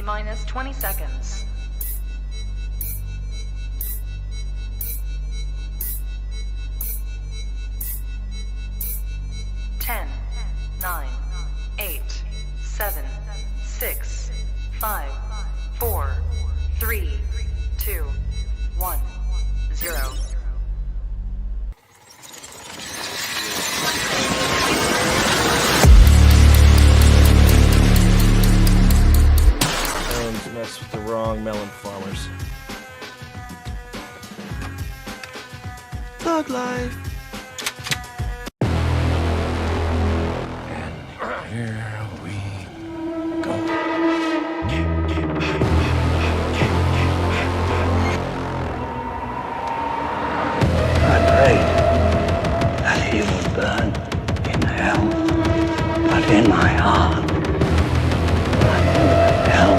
minus 20 seconds. 10, 9, 8, 7, 6, 5, 4, 3, 2, 1, 0. To mess with the wrong melon farmers. Thug life. And here we go. I prayed that he would burn in hell, but in my heart, I know hell.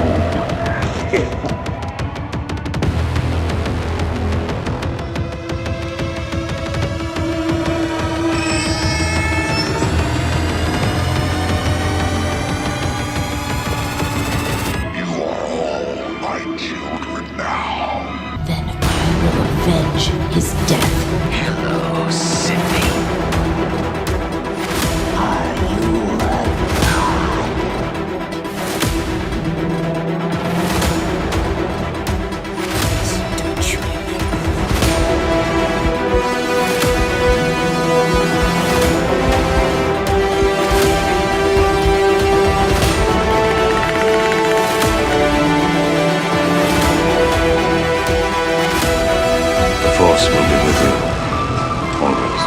His death. Hello, Cindy. Are you Don't you The Force will be with you, always.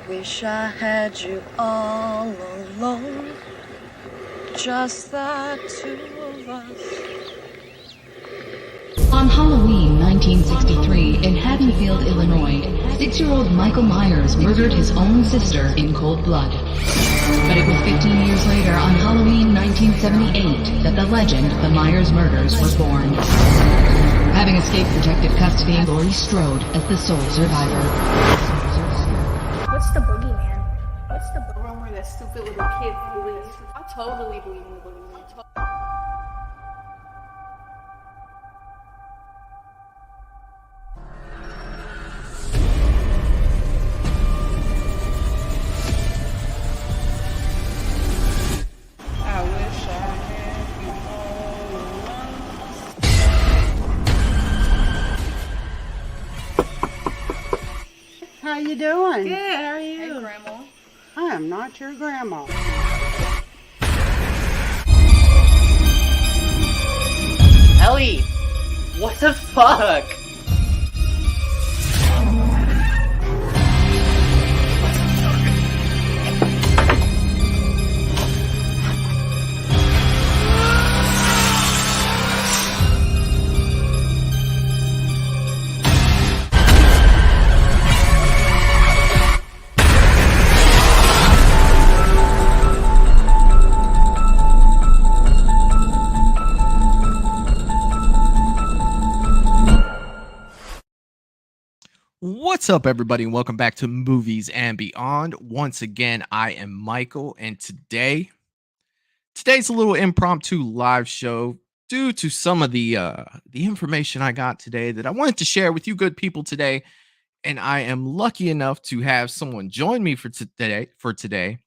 Wish I had you all alone, just the two of us. On Halloween 1963 in Haddonfield, Illinois, 6-year-old Michael Myers murdered his own sister in cold blood. But it was 15 years later, on Halloween 1978, that the legend, the Myers murders, were born. Having escaped protective custody, Laurie strode as the sole survivor. What's the boogeyman? What's the room where that stupid little kid bullies? I totally believe in the boogeyman. I wish I had you all. How you doing? Good, how are you? Hey, Grandma. I am not your grandma. Ellie! What the fuck? What's up, everybody, and welcome back to Movies and Beyond. Once again, I am Michael, and today's a little impromptu live show due to some of the information I got today that I wanted to share with you good people today. And I am lucky enough to have someone join me for today,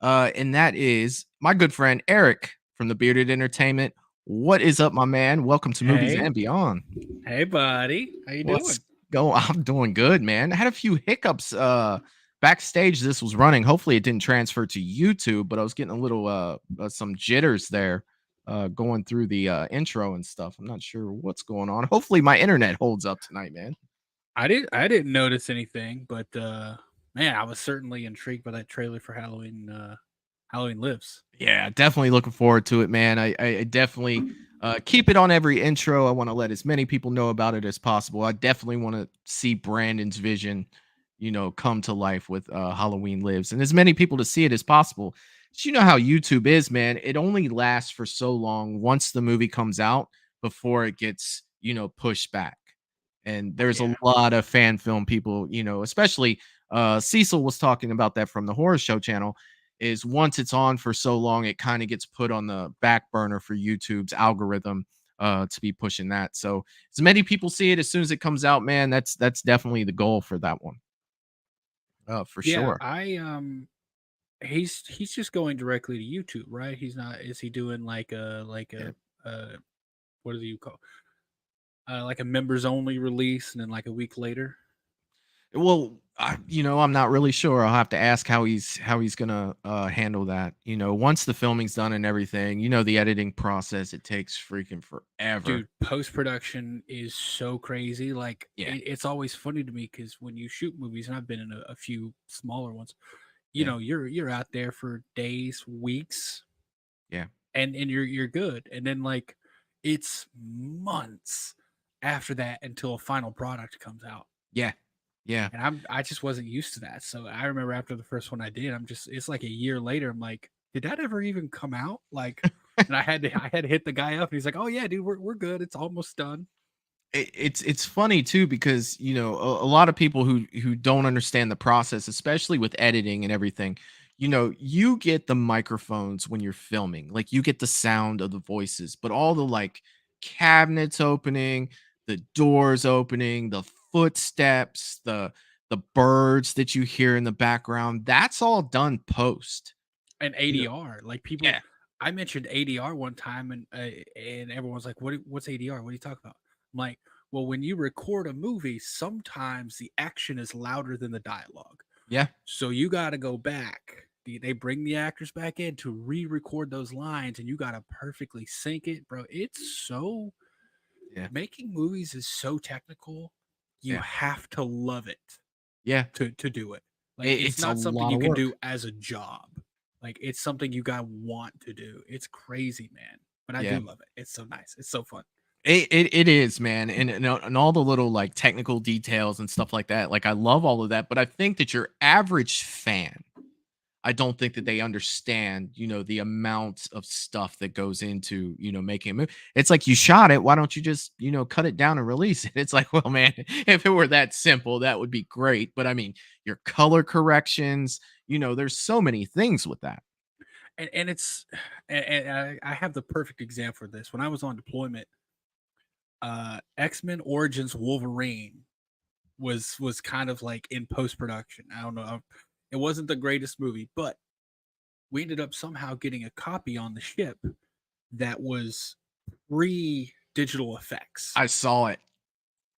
and that is my good friend Eric from the Bearded Entertainment. What is up, my man? Welcome to Movies Hey. and Beyond. Hey, buddy. How you What's doing? going? I'm doing good, man. I had a few hiccups backstage. This was running. Hopefully, it didn't transfer to YouTube, but I was getting a little some jitters there going through the intro and stuff. I'm not sure what's going on. Hopefully, my internet holds up tonight, man. I didn't notice anything, but man, I was certainly intrigued by that trailer for Halloween Lives. Yeah, definitely looking forward to it, man. I definitely keep it on every intro. I want to let as many people know about it as possible. I definitely want to see Brandon's vision, come to life with Halloween Lives, and as many people to see it as possible. But you know how YouTube is, man. It only lasts for so long once the movie comes out before it gets, pushed back. And there's a lot of fan film people, especially Cecil was talking about that from the Horror Show channel. Is once it's on for so long, it kind of gets put on the back burner for YouTube's algorithm to be pushing that. So as many people see it as soon as it comes out, man, that's definitely the goal for that one. For Yeah, sure. he's just going directly to YouTube, right? He's not. Is he doing what do you call like a members only release and then like a week later? Well, I'm not really sure. I'll have to ask how he's gonna handle that. Once the filming's done and everything, the editing process, it takes freaking forever. Dude, post production is so crazy. Like, Yeah. it's always funny to me because when you shoot movies, and I've been in a few smaller ones, Yeah. you're out there for days, weeks, Yeah. and you're good, and then like it's months after that until a final product comes out. Yeah. Yeah. And I just wasn't used to that. So I remember after the first one I did, it's like a year later. I'm like, did that ever even come out? Like, and I had to hit the guy up, and he's like, oh yeah, dude, we're good. It's almost done. It's funny too because a lot of people who don't understand the process, especially with editing and everything. You get the microphones when you're filming, like you get the sound of the voices, but all the like cabinets opening, the doors opening, the footsteps, the birds that you hear in the background, that's all done post. And You know, ADR, like people, yeah, I mentioned ADR one time, and everyone's like, what's ADR? What are you talking about? I'm like, well, when you record a movie, sometimes the action is louder than the dialogue. yeah, So you got to go back. They bring the actors back in to re-record those lines, and you got to perfectly sync it, bro. It's so yeah, making movies is so technical. You yeah, have to love it yeah. to do it. Like, it's It's a not something lot you of can work. do as a job. Like, it's something you gotta want to do. It's crazy, man. But I Yeah. do love it. It's so nice. It's so fun. It is, man, and all the little like technical details and stuff like that. Like I love all of that, but I think that your average fan, I don't think that they understand, the amount of stuff that goes into, making a movie. It's like you shot it. Why don't you just, cut it down and release it? It's like, well, man, if it were that simple, that would be great. But I mean, your color corrections, there's so many things with that. And it's and I have the perfect example for this. When I was on deployment, X-Men Origins Wolverine was kind of like in post-production. I don't know. It wasn't the greatest movie, but we ended up somehow getting a copy on the ship that was pre-digital effects. I saw it.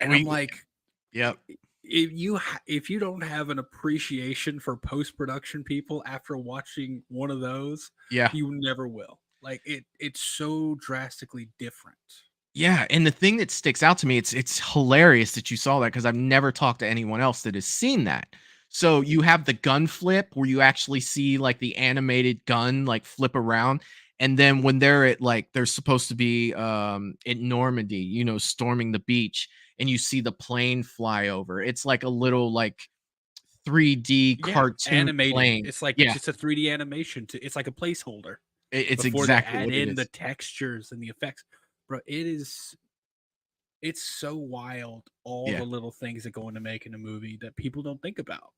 And I'm like, Yep. if you don't have an appreciation for post-production people after watching one of those, Yeah. you never will. Like it's so drastically different. Yeah, and the thing that sticks out to me, it's hilarious that you saw that because I've never talked to anyone else that has seen that. So you have the gun flip where you actually see like the animated gun like flip around, and then when they're supposed to be in Normandy, storming the beach, and you see the plane fly over. It's like a little like 3D cartoon Animated. plane. It's like Yeah, just a 3D animation. It's like a placeholder it's before they exactly add what it in the is. textures and the effects. Bro, it's so wild, all Yeah. the little things that go into making a movie that people don't think about.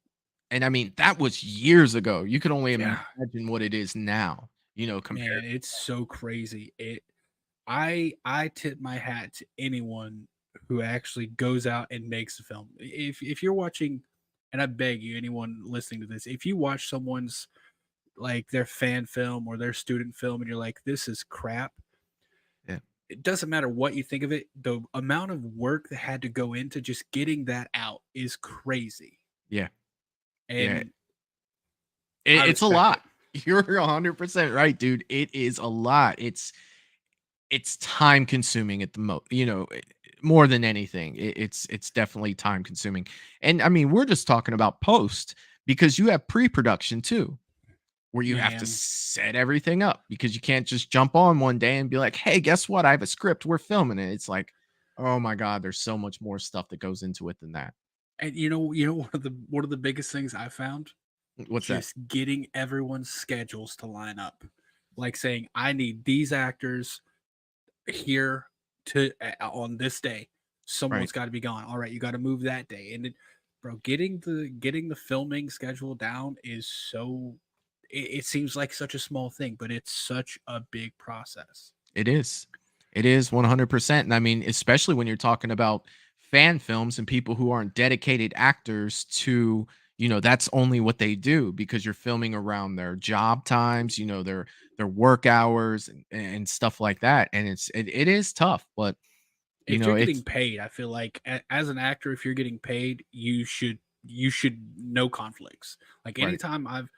And I mean, that was years ago. You could only Yeah. imagine what it is now, Man, compared. it's so crazy. I tip my hat to anyone who actually goes out and makes a film. If you're watching, and I beg you, anyone listening to this, if you watch someone's like their fan film or their student film, and you're like, this is crap. Yeah. It doesn't matter what you think of it. The amount of work that had to go into just getting that out is crazy. Yeah. And It's a lot. You're 100% right, dude. It is a lot. It's time consuming at the most, more than anything. It's definitely time consuming. And I mean, we're just talking about post because you have pre-production too, where you have to set everything up because you can't just jump on one day and be like, hey, guess what? I have a script. We're filming it. It's like, oh my God, there's so much more stuff that goes into it than that. And one of the biggest things I found, What's that? just getting everyone's schedules to line up. Like saying, I need these actors here on this day. Someone's got to be gone. All right, you got to move that day. And bro, getting the filming schedule down is so. It seems like such a small thing, but it's such a big process. It is. It is 100%. And I mean, especially when you're talking about fan films and people who aren't dedicated actors to, that's only what they do because you're filming around their job times, their work hours and stuff like that. And it is tough, but if you're getting paid, I feel like as an actor, if you're getting paid, you should know conflicts. Like anytime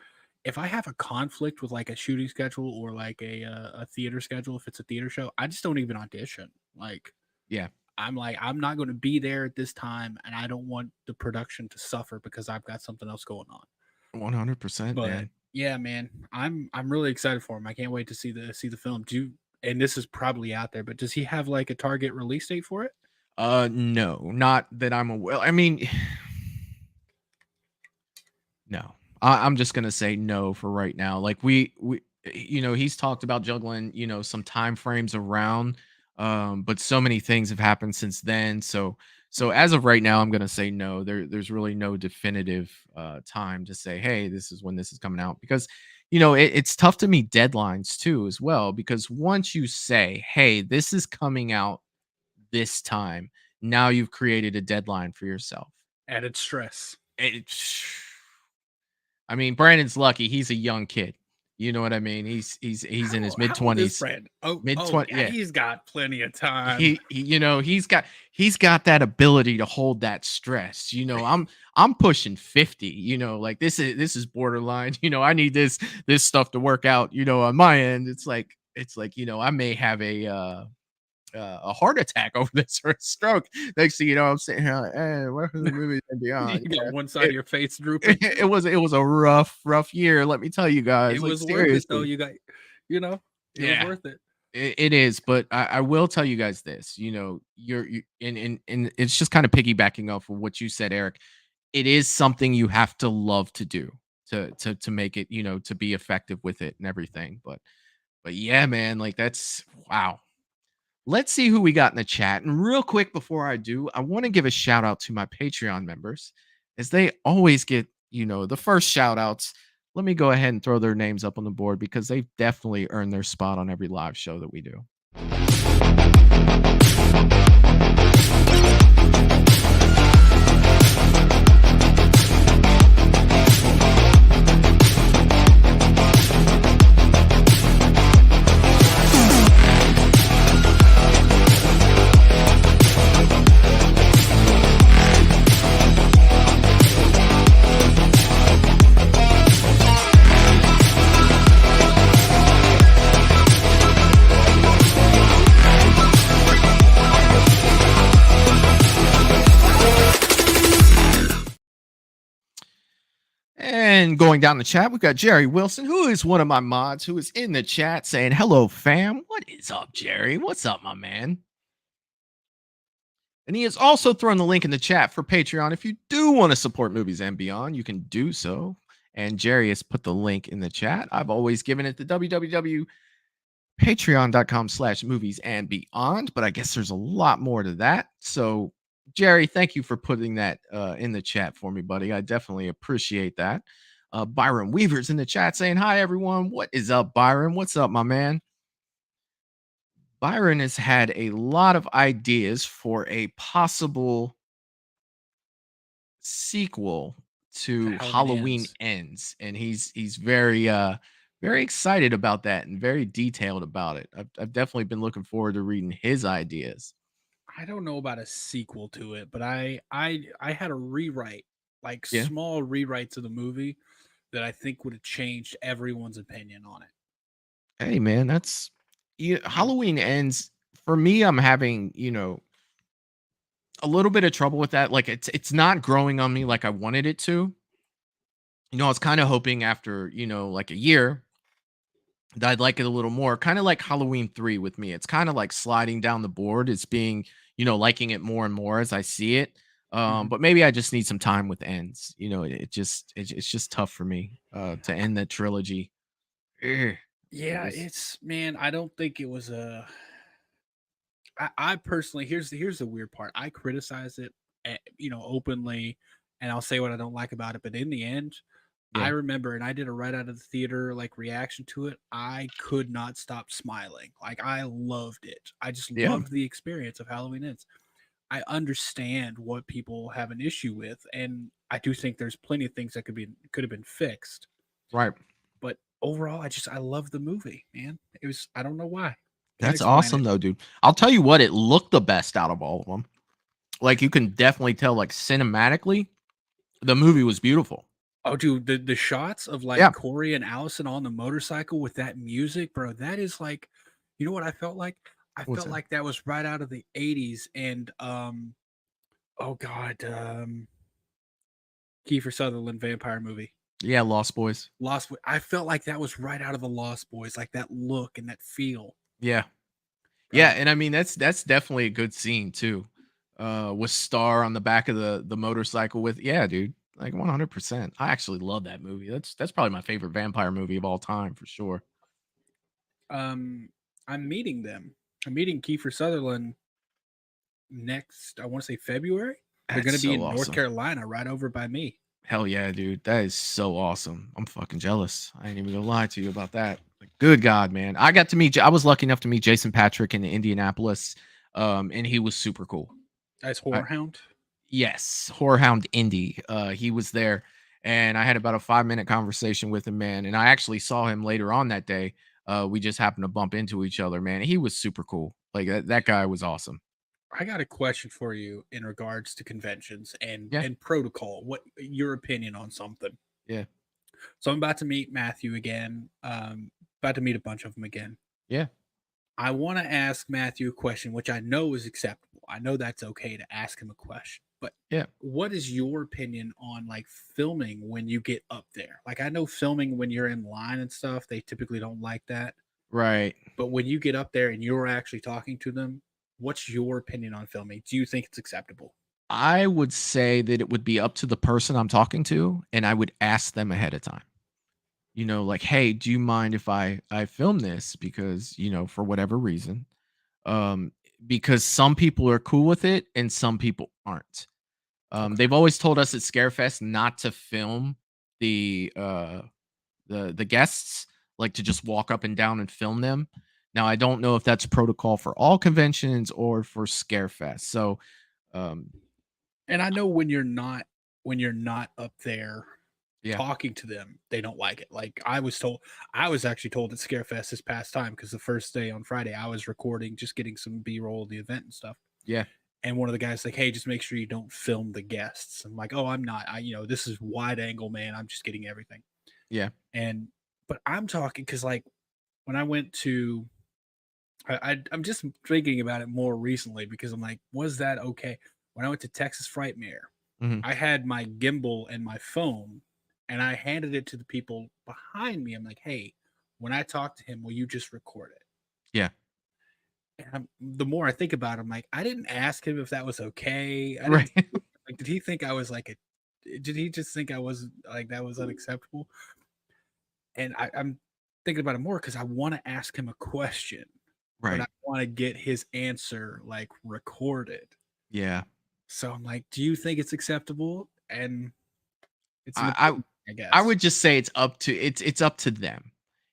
if I have a conflict with like a shooting schedule or like a theater schedule, if it's a theater show, I just don't even audition. Like, yeah, I'm like, I'm not going to be there at this time, and I don't want the production to suffer because I've got something else going on. 100%, man. Yeah, man, I'm really excited for him. I can't wait to see the film. And this is probably out there, but does he have like a target release date for it? No, not that I'm aware. I mean, no. I'm just gonna say no for right now. Like we he's talked about juggling, some time frames around, but so many things have happened since then. So as of right now, I'm gonna say no. There's really no definitive time to say, hey, this is when this is coming out because it's tough to meet deadlines too as well because once you say, hey, this is coming out this time, now you've created a deadline for yourself. Added stress. I mean, Brandon's lucky. He's a young kid. You know what I mean? He's in his mid-20s. Mid-20s. Yeah, he's got plenty of time. He's got that ability to hold that stress. I'm pushing 50. Like this is borderline. I need this stuff to work out. On my end, it's like I may have a heart attack over this or a stroke. Next thing you know, I'm sitting here like, hey, where are the movies and beyond? You got one side of your face drooping. It was a rough year. Let me tell you guys. It was worth it though. You got, it was worth it. It is, but I will tell you guys this. You're and it's just kind of piggybacking off of what you said, Eric. It is something you have to love to do to make it, to be effective with it and everything. But yeah, man, like that's wow. Let's see who we got in the chat. And real quick before I do, I want to give a shout out to my Patreon members as they always get, the first shout outs. Let me go ahead and throw their names up on the board because they've definitely earned their spot on every live show that we do. And going down the chat, we've got Jerry Wilson, who is one of my mods, who is in the chat saying, hello, fam. What is up, Jerry? What's up, my man? And he has also thrown the link in the chat for Patreon. If you do want to support Movies and Beyond, you can do so. And Jerry has put the link in the chat. I've always given it to www.patreon.com/moviesandbeyond, but I guess there's a lot more to that. So Jerry, thank you for putting that in the chat for me, buddy. I definitely appreciate that. Byron Weaver's in the chat saying, hi, everyone. What is up, Byron? What's up, my man? Byron has had a lot of ideas for a possible sequel to Halloween Halloween Ends. Ends, and he's very excited about that and very detailed about it. I've definitely been looking forward to reading his ideas. I don't know about a sequel to it, but I had a rewrite, like Yeah. small rewrites of the movie that I think would have changed everyone's opinion on it. Hey man, that's Halloween Ends for me. I'm having a little bit of trouble with that. Like it's not growing on me like I wanted it to. I was kind of hoping after like a year that I'd like it a little more. Kind of like Halloween 3 with me. It's kind of like sliding down the board. It's being liking it more and more as I see it. Mhm. But maybe I just need some time with ends. It's just tough for me to end that trilogy. Ugh. It Yeah, was it's man, I don't think it was a. I personally here's the weird part. I criticize it, openly, and I'll say what I don't like about it. But in the end, I yeah. remember, and I did a right out of the theater like reaction to it. I could not stop smiling. Like I loved it. I just Yeah. loved the experience of Halloween Ends. I understand what people have an issue with, and I do think there's plenty of things that could have been fixed. Right. But overall, I love the movie, man. It was I don't know why. Can't That's explain awesome it. though, dude. I'll tell you what, it looked the best out of all of them. Like you can definitely tell, like cinematically, the movie was beautiful. Oh, dude, the shots of like Yeah. Corey and Allison on the motorcycle with that music, bro, that is like, you know what I felt like? I What's felt that? like that was right out of the 80s and oh god, Kiefer Sutherland vampire movie. Yeah, Lost Boys. I felt like that was right out of the Lost Boys, like that look and that feel. Yeah. Yeah, Bro. and I mean that's definitely a good scene too. With Star on the back of the motorcycle with yeah, dude. Like 100%. I actually love that movie. That's probably my favorite vampire movie of all time for sure. Um I'm meeting them. I'm meeting Kiefer Sutherland next, I want to say February. They're That's going to be so in North awesome. Carolina right over by me. Hell yeah, dude. That is so awesome. I'm fucking jealous. I ain't even gonna lie to you about that. Like, good God, man. I was lucky enough to meet Jason Patrick in Indianapolis. And he was super cool. That's I, Horror Hound. yes, Horror Hound Indy. He was there and I had about a 5-minute conversation with him, man. And I actually saw him later on that day. We just happened to bump into each other, man. He was super cool. Like that guy was awesome. I got a question for you in regards to conventions Yeah, and protocol. What your opinion on something? yeah, So I'm about to meet Matthew again. About to meet a bunch of them again. yeah, I want to ask Matthew a question, which I know is acceptable. I know that's okay to ask him a question, but yeah. what is your opinion on like filming when you get up there? Like I know filming when you're in line and stuff, they typically don't like that. Right. But when you get up there and you're actually talking to them, what's your opinion on filming? Do you think it's acceptable? I would say that it would be up to the person I'm talking to, and I would ask them ahead of time. Like, hey, do you mind if I film this? Because, for whatever reason. Um, because some people are cool with it and some people aren't. Okay. They've always told us at Scarefest not to film the guests, like to just walk up and down and film them. Now, I don't know if that's protocol for all conventions or for Scarefest. So, um, And I know when you're not up there yeah, talking to them, they don't like it. Like I was actually told at Scarefest this past time because the first day on Friday I was recording, just getting some B-roll of the event and stuff. yeah, And one of the guys like, "Hey, just make sure you don't film the guests." I'm like, "Oh, I'm not. This is wide angle, man. I'm just getting everything." yeah, And but I'm talking because like when I went to, I'm just thinking about it more recently because I'm like, was that okay? When I went to Texas Frightmare, mhm, I had my gimbal and my phone, and I handed it to the people behind me. I'm like, "Hey, when I talk to him, will you just record it?" yeah, And the more I think about it, I'm like, I didn't ask him if that was okay. I right. didn't like. Did he think I was like a? Did he just think I was like that was unacceptable? And I'm thinking about it more because I want to ask him a question, but I Right. want to get his answer like recorded. Yeah. So I'm like, do you think it's acceptable? And it's an I I opinion, I I guess. would just say it's up to them.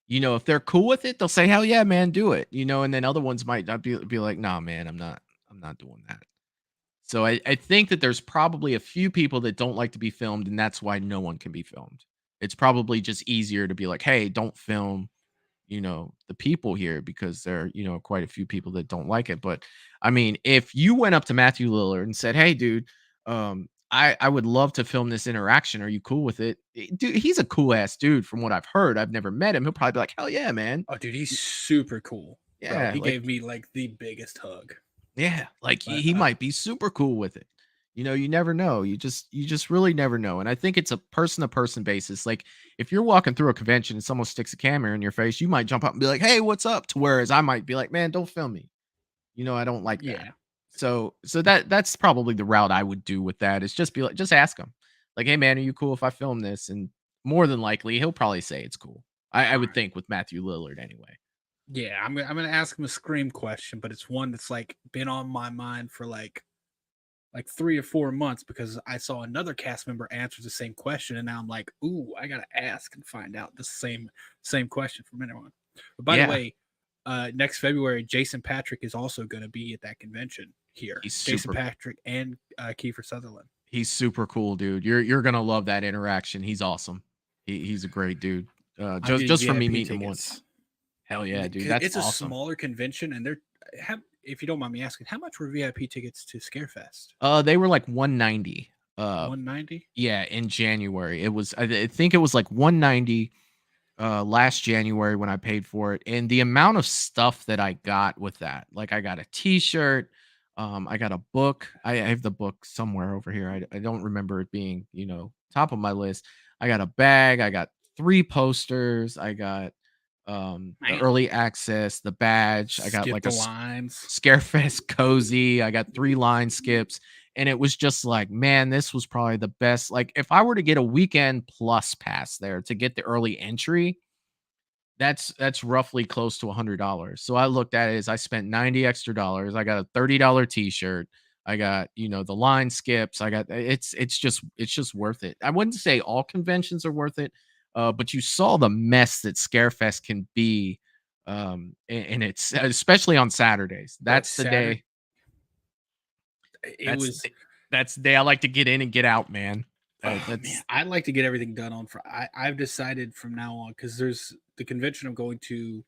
If they're cool with it, they'll say, "Hell yeah, man, do it." And then other ones might not be like, "Nah, man, I'm not doing that." So I think that there's probably a few people that don't like to be filmed, and that's why no one can be filmed. It's probably just easier to be like, hey, don't film, the people here because there are, quite a few people that don't like it. But I mean, if you went up to Matthew Lillard and said, hey, dude, I would love to film this interaction. Are you cool with it? Dude, he's a cool ass dude from what I've heard. I've never met him. He'll probably be like, hell yeah, man. Oh, dude, he's super cool. Bro, Yeah. he Like, gave me like the biggest hug. yeah. Like But he might be super cool with it. You never know. You just really never know. And I think it's a person to person basis. Like if you're walking through a convention and someone sticks a camera in your face, you might jump up and be like, hey, what's up? To whereas I might be like, man, don't film me. I don't like that. yeah, So that's probably the route I would do with that is just be like, just ask him. Like, hey man, are you cool if I film this? And more than likely he'll probably say it's cool. I would think with Matthew Lillard anyway. yeah. I'm gonna ask him a Scream question, but it's one that's like been on my mind for like 3 or 4 months because I saw another cast member answer the same question, and now I'm like, ooh, I gotta ask and find out the same question from anyone. But by the Yeah. way, next February, Jason Patrick is also going to be at that convention here. He's Jason super Patrick and Kiefer Sutherland. He's super cool, dude. You're gonna love that interaction. He's awesome. He's a great dude. I'm Just getting just from me VIP meeting him tickets. once. Hell yeah, dude. 'Cause That's it's a awesome. smaller convention, and if you don't mind me asking, how much were VIP tickets to Scarefest? They were like 190. 190. Yeah, in January. It was I think it was like 190 last January when I paid for it. And the amount of stuff that I got with that, like I got a t-shirt, I got a book. I have the book somewhere over here. I don't remember it being, top of my list. I got a bag, I got 3 posters, I got the Man. early access, the badge, I got Skip like the a lines. Scarefest cozy, I got 3 line skips, and it was just like, man, this was probably the best. Like if I were to get a weekend plus pass there to get the early entry, that's roughly close to $100. So I looked at it as I spent 90 extra dollars. I got a $30 t-shirt. I got, the line skips. I got it's just worth it. I wouldn't say all conventions are worth it, but you saw the mess that Scarefest can be. And it's especially on Saturdays. That's the day. That's the day I like to get in and get out, man. Man, I'd like to get everything done on Friday. I've decided from now on because there's the convention I'm going to.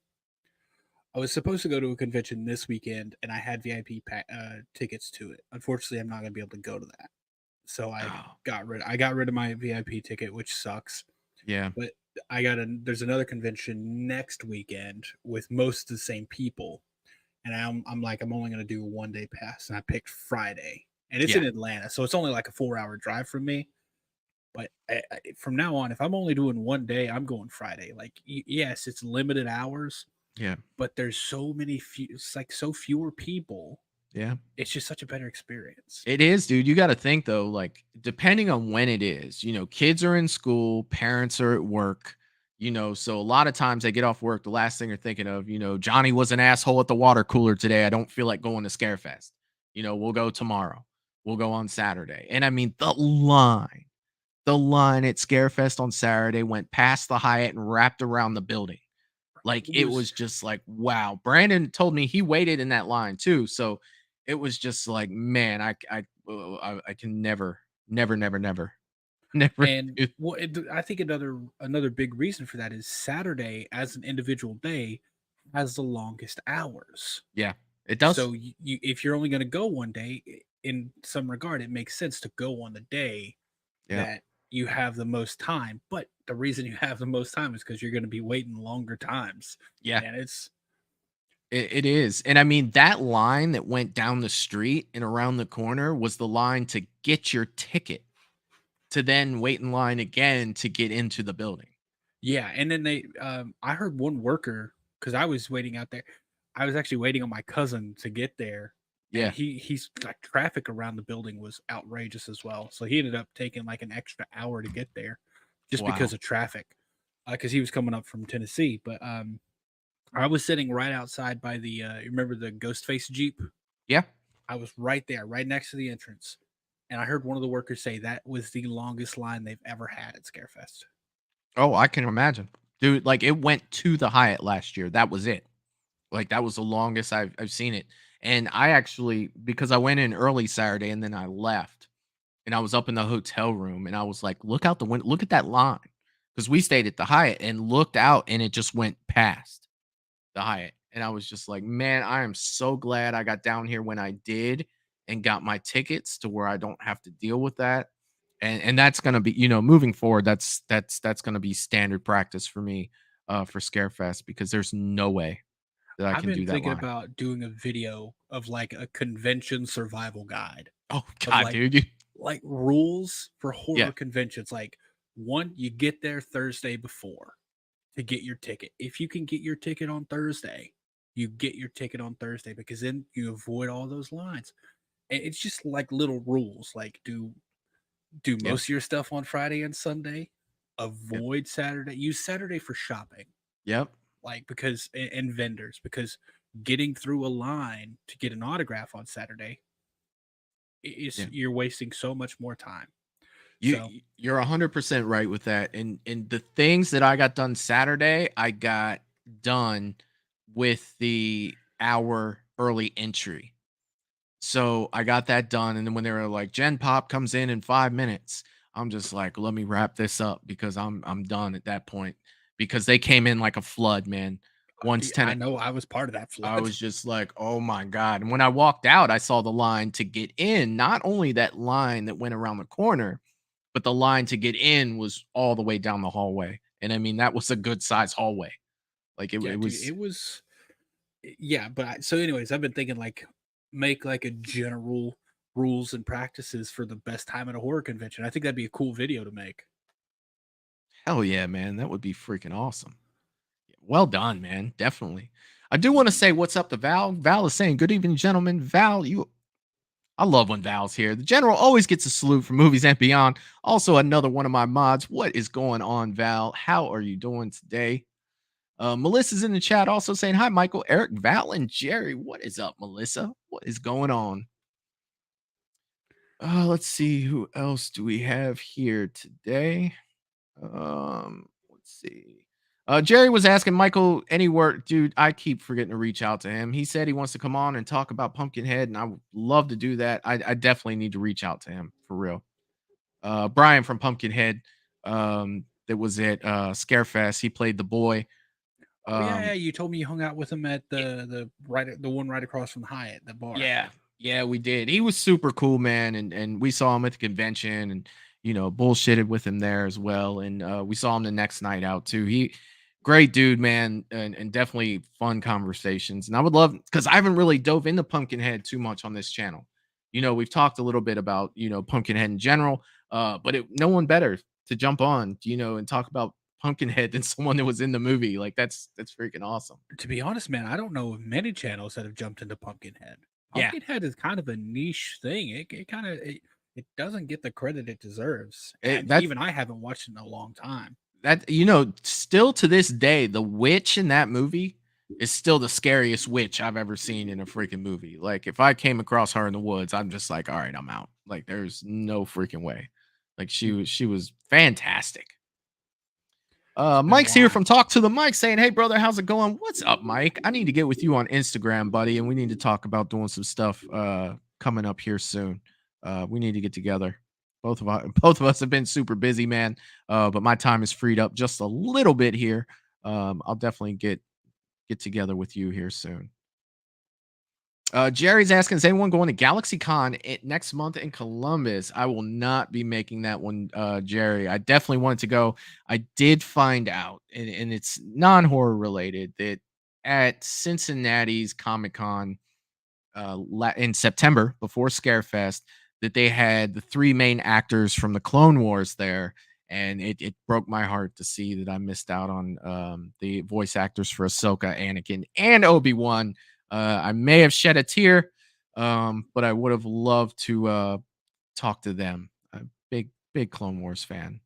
I was supposed to go to a convention this weekend, and I had VIP tickets to it. Unfortunately, I'm not going to be able to go to that, so I got rid of my VIP ticket, which sucks. Yeah, but there's another convention next weekend with most of the same people, and I'm like I'm only going to do a 1-day pass, and I picked Friday, and it's in Atlanta, so it's only like a 4-hour drive from me. But from now on, if I'm only doing 1 day, I'm going Friday. Like, yes, it's limited hours. Yeah. But there's so many it's like so fewer people. Yeah. It's just such a better experience. It is, dude. You got to think though, like depending on when it is, kids are in school, parents are at work, so a lot of times they get off work. The last thing they're thinking of, Johnny was an asshole at the water cooler today. I don't feel like going to Scarefest. We'll go tomorrow. We'll go on Saturday. And I mean, the line at Scarefest on Saturday went past the Hyatt and wrapped around the building. Like it was just like, wow. Brandon told me he waited in that line too. So it was just like, man, I can never. And I think another big reason for that is Saturday as an individual day has the longest hours. Yeah, it does. So if you're only going to go 1 day, in some regard, it makes sense to go on the day that you have the most time. But the reason you have the most time is because you're going to be waiting longer times. Yeah, and it is. And I mean, that line that went down the street and around the corner was the line to get your ticket to then wait in line again to get into the building. Yeah. And then I heard one worker, because I was waiting out there. I was actually waiting on my cousin to get there. Yeah. And he's like, traffic around the building was outrageous as well. So he ended up taking like an extra hour to get there just because of traffic, because he was coming up from Tennessee. But I was sitting right outside by the, remember the Ghostface Jeep? Yeah. I was right there, right next to the entrance. And I heard one of the workers say that was the longest line they've ever had at Scarefest. Oh, I can imagine. Dude, like it went to the Hyatt last year. That was it. Like that was the longest I've seen it. And I actually, because I went in early Saturday and then I left, and I was up in the hotel room and I was like, look out the window, look at that line. Because we stayed at the Hyatt and looked out and it just went past the Hyatt. And I was just like, man, I am so glad I got down here when I did and got my tickets to where I don't have to deal with that. And that's gonna be, moving forward, that's gonna be standard practice for me for Scarefest, because there's no way that I I've can been do that thinking line. about doing a video of like a convention survival guide Oh of God, like dude. like rules for Yeah. horror conventions. Like, one, you get there Thursday before to get your ticket. If you can get your ticket on Thursday, you get your ticket on Thursday, because then you avoid all those lines. And it's just like little rules, like do Yep. most of your stuff on Friday and Sunday, Yep. avoid Saturday, use Saturday for shopping, Yep. like, because and vendors, because getting through a line to get an autograph on Saturday is Yeah. you're wasting so much more time. You So you're 100% right with that. And the things that I got done Saturday, I got done with the hour early entry. So I got that done. And then when they were like, Gen Pop comes in 5 minutes, I'm just like, let me wrap this up, because I'm done at that point, because they came in like a flood, man. Once 10 I know I was part of that I flood. was just like, oh my God. And when I walked out, I saw the line to get in, not only that line that went around the corner, but the line to get in was all the way down the hallway. And I mean, that was a good size hallway. Like Yeah, it dude, was, it was. Yeah, but so anyways, I've been thinking like make like a general rules and practices for the best time at a horror convention. I think that'd be a cool video to make. hell yeah, man. That would be freaking awesome. Well done, man. Definitely. I do want to say what's up to Val. Val is saying, good evening, gentlemen. Val, I love when Val's here. The general always gets a salute from Movies and Beyond. Also, another one of my mods. What is going on, Val? How are you doing today? Melissa's in the chat also saying, hi, Michael, Eric, Val, and Jerry. What is up, Melissa? What is going on? Let's see. Who else do we have here today? Let's see. Jerry was asking Michael any work, dude. I keep forgetting to reach out to him. He said he wants to come on and talk about Pumpkinhead, and I would love to do that. I definitely need to reach out to him for real. Brian from Pumpkinhead, that was at Scarefest. He played the boy. Yeah, you told me you hung out with him at the one right across from the Hyatt, the bar. Yeah, we did. He was super cool, man, and we saw him at the convention, and bullshitted with him there as well. And we saw him the next night out too. Great dude, man, and definitely fun conversations. And I would love, because I haven't really dove into Pumpkinhead too much on this channel. We've talked a little bit about Pumpkinhead in general, but no one better to jump on, and talk about Pumpkinhead than someone that was in the movie. Like that's freaking awesome. To be honest, man, I don't know of many channels that have jumped into Pumpkinhead. Yeah. Pumpkinhead is kind of a niche thing. It doesn't get the credit it deserves. And even I haven't watched it in a long time. That still to this day, the witch in that movie is still the scariest witch I've ever seen in a freaking movie. Like if I came across her in the woods, I'm just like, all right, I'm out. Like there's no freaking way. Like she was fantastic. Mike's here from Talk to the Mike saying, hey brother, how's it going? What's up, Mike? I need to get with you on Instagram, buddy, and we need to talk about doing some stuff coming up here soon. We need to get together. Both of us have been super busy, man. But my time is freed up just a little bit here. I'll definitely get together with you here soon. Jerry's asking, is anyone going to GalaxyCon next month in Columbus? I will not be making that one, Jerry. I definitely wanted to go. I did find out, and it's non-horror related, that at Cincinnati's Comic-Con in September, before Scarefest, that they had the three main actors from the Clone Wars there. And it broke my heart to see that I missed out on the voice actors for Ahsoka, Anakin, and Obi-Wan. I may have shed a tear, but I would have loved to talk to them. A big Clone Wars fan.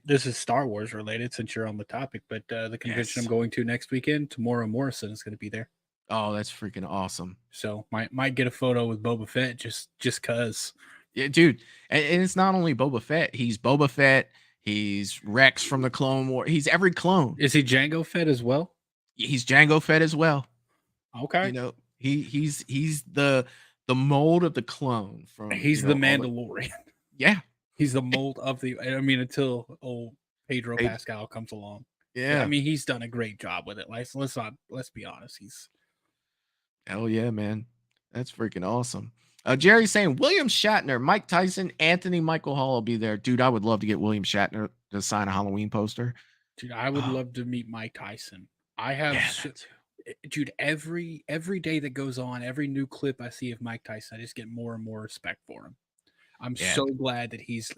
This is Star Wars related since you're on the topic, but the convention I'm going to next weekend, Tamora Morrison is going to be there. Oh, that's freaking awesome. So might get a photo with Boba Fett just cause. Yeah, dude. And it's not only Boba Fett. He's Boba Fett. He's Rex from the Clone War. He's every clone. Is he Jango Fett as well? He's Jango Fett as well. Okay. He's the mold of the clone from He's the all the, Mandalorian. yeah. He's the mold of the. I mean, until old Pedro Hey, Pascal comes along. I yeah. mean, he's done a great job with it. Like, let's be honest. He's Hell yeah, man. That's freaking awesome. Jerry's saying William Shatner, Mike Tyson, Anthony Michael Hall will be there. Dude, I would love to get William Shatner to sign a Halloween poster. dude. I would Oh, love to meet Mike Tyson. I have, yeah, that too. dude. Every day that goes on, every new clip I see of Mike Tyson, I just get more and more respect for him. I'm Yeah. so glad that he's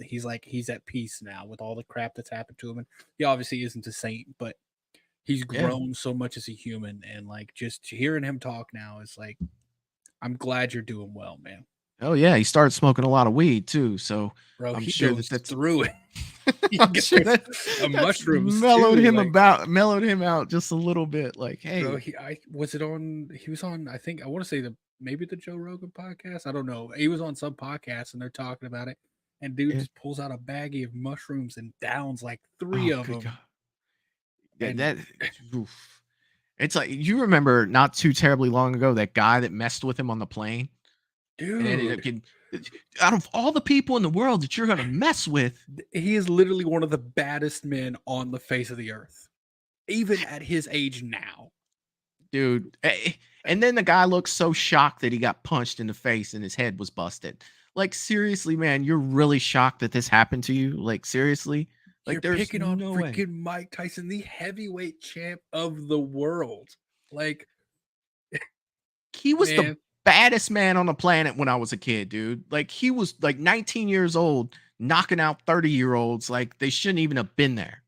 at peace now with all the crap that's happened to him. And he obviously isn't a saint, but he's Yeah. grown so much as a human. And like just hearing him talk now is like, I'm glad you're doing well, man. Oh yeah, he started smoking a lot of weed too, so Bro, I'm he sure goes that's through it. He I'm sure goes- that mushrooms mellowed too, him like- mellowed him out just a little bit. Like, hey, Bro, he was on, I think I want to say maybe the Joe Rogan podcast. I don't know. He was on some podcast and they're talking about it. And dude Yeah. just pulls out a baggie of mushrooms and downs like 3 oh, of good them. God. Yeah, And- that oof. It's like you remember not too terribly long ago that guy that messed with him on the plane and ended up Dude, getting out of all the people in the world that you're gonna mess with. he is literally one of the baddest men on the face of the earth, even at his age now. Dude. And then the guy looks so shocked that he got punched in the face and his head was busted. Like, seriously, man, you're really shocked that this happened to you? Like, seriously? Like, You're there's picking on no way. freaking Mike Tyson, the heavyweight champ of the world. Like, He was the man, baddest man on the planet when I was a kid, dude. Like, he was like 19 years old, knocking out 30-year-olds. Like, they shouldn't even have been there.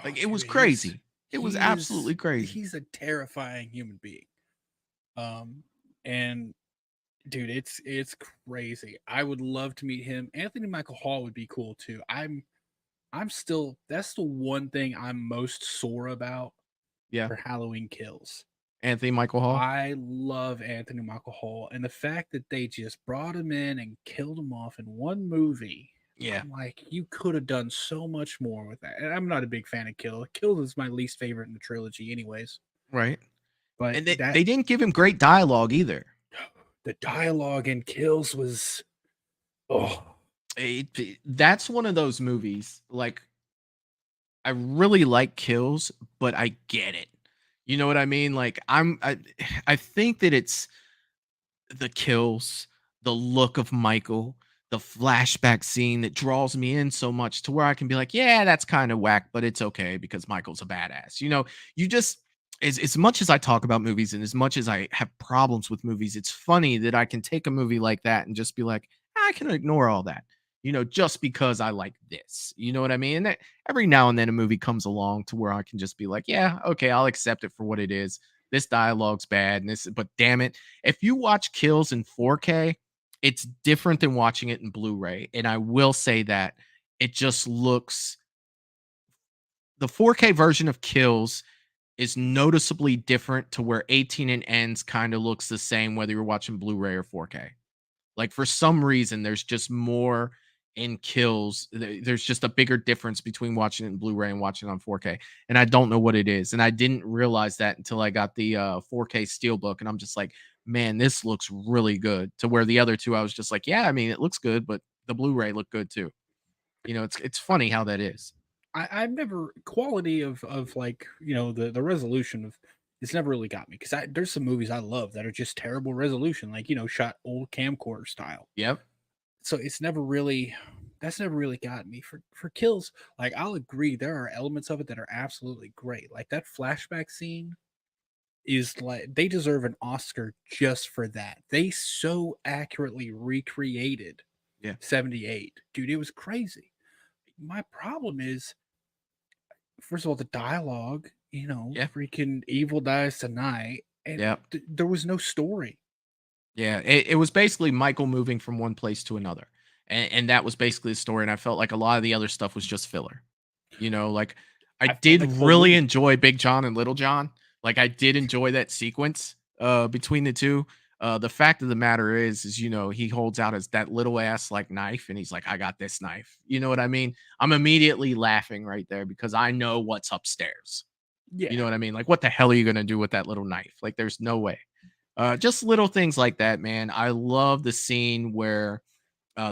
Like, it was dude, crazy. It was he absolutely is- crazy. He's a terrifying human being. And dude, it's crazy. I would love to meet him. Anthony Michael Hall would be cool too. I'm still, that's the one thing I'm most sore about Yeah. for Halloween Kills. Anthony Michael Hall. I love Anthony Michael Hall, and the fact that they just brought him in and killed him off in one movie. Yeah. I'm like, you could have done so much more with that. And I'm not a big fan of Kill. Kill is my least favorite in the trilogy, anyways. Right. But And they didn't give him great dialogue either. the dialogue in Kills was, That's one of those movies. Like, I really like Kills, but I get it. You know what I mean? Like, I think that it's the kills, the look of Michael, the flashback scene that draws me in so much to where I can be like, yeah, that's kind of whack, but it's okay because Michael's a badass. You know, you just as much as I talk about movies and as much as I have problems with movies, it's funny that I can take a movie like that and just be like, I can ignore all that, you know, just because I like this. You know what I mean? And that, every now and then a movie comes along to where I can just be like, yeah, okay, I'll accept it for what it is. This dialogue's bad, and this, but damn it, if you watch Kills in 4K, it's different than watching it in Blu-ray. And I will say that it just looks, the 4K version of Kills is noticeably different to where 18 and ends kind of looks the same whether you're watching Blu-ray or 4K. Like, for some reason, there's just more in Kills. There's just a bigger difference between watching it in Blu-ray and watching it on 4K. And I don't know what it is. And I didn't realize that until I got the 4K Steelbook. And I'm just like, man, this looks really good. To where the other two, I was just like, yeah, I mean, it looks good, but the Blu-ray looked good too. You know, it's funny how that is. I've never, quality of like, you know, the resolution of, it's never really got me, because there's some movies I love that are just terrible resolution, like, you know, shot old camcorder style. Yep. So it's never really, that's never really got me. For Kills, like, I'll agree there are elements of it that are absolutely great. Like that flashback scene is like, they deserve an Oscar just for that. They so accurately recreated 78. Dude, it was crazy. My problem is, first of all, the dialogue, you know, freaking evil dies tonight. And there was no story. Yeah, it was basically Michael moving from one place to another. And that was basically the story. And I felt like a lot of the other stuff was just filler. You know, like I did like really enjoy Big John and Little John. Like, I did enjoy that sequence between the two. The fact of the matter is, you know, he holds out that little ass like knife and he's like, I got this knife. You know what I mean? I'm immediately laughing right there because I know what's upstairs. Yeah. You know what I mean? Like, what the hell are you going to do with that little knife? Like, there's no way. Just little things like that, man. I love the scene where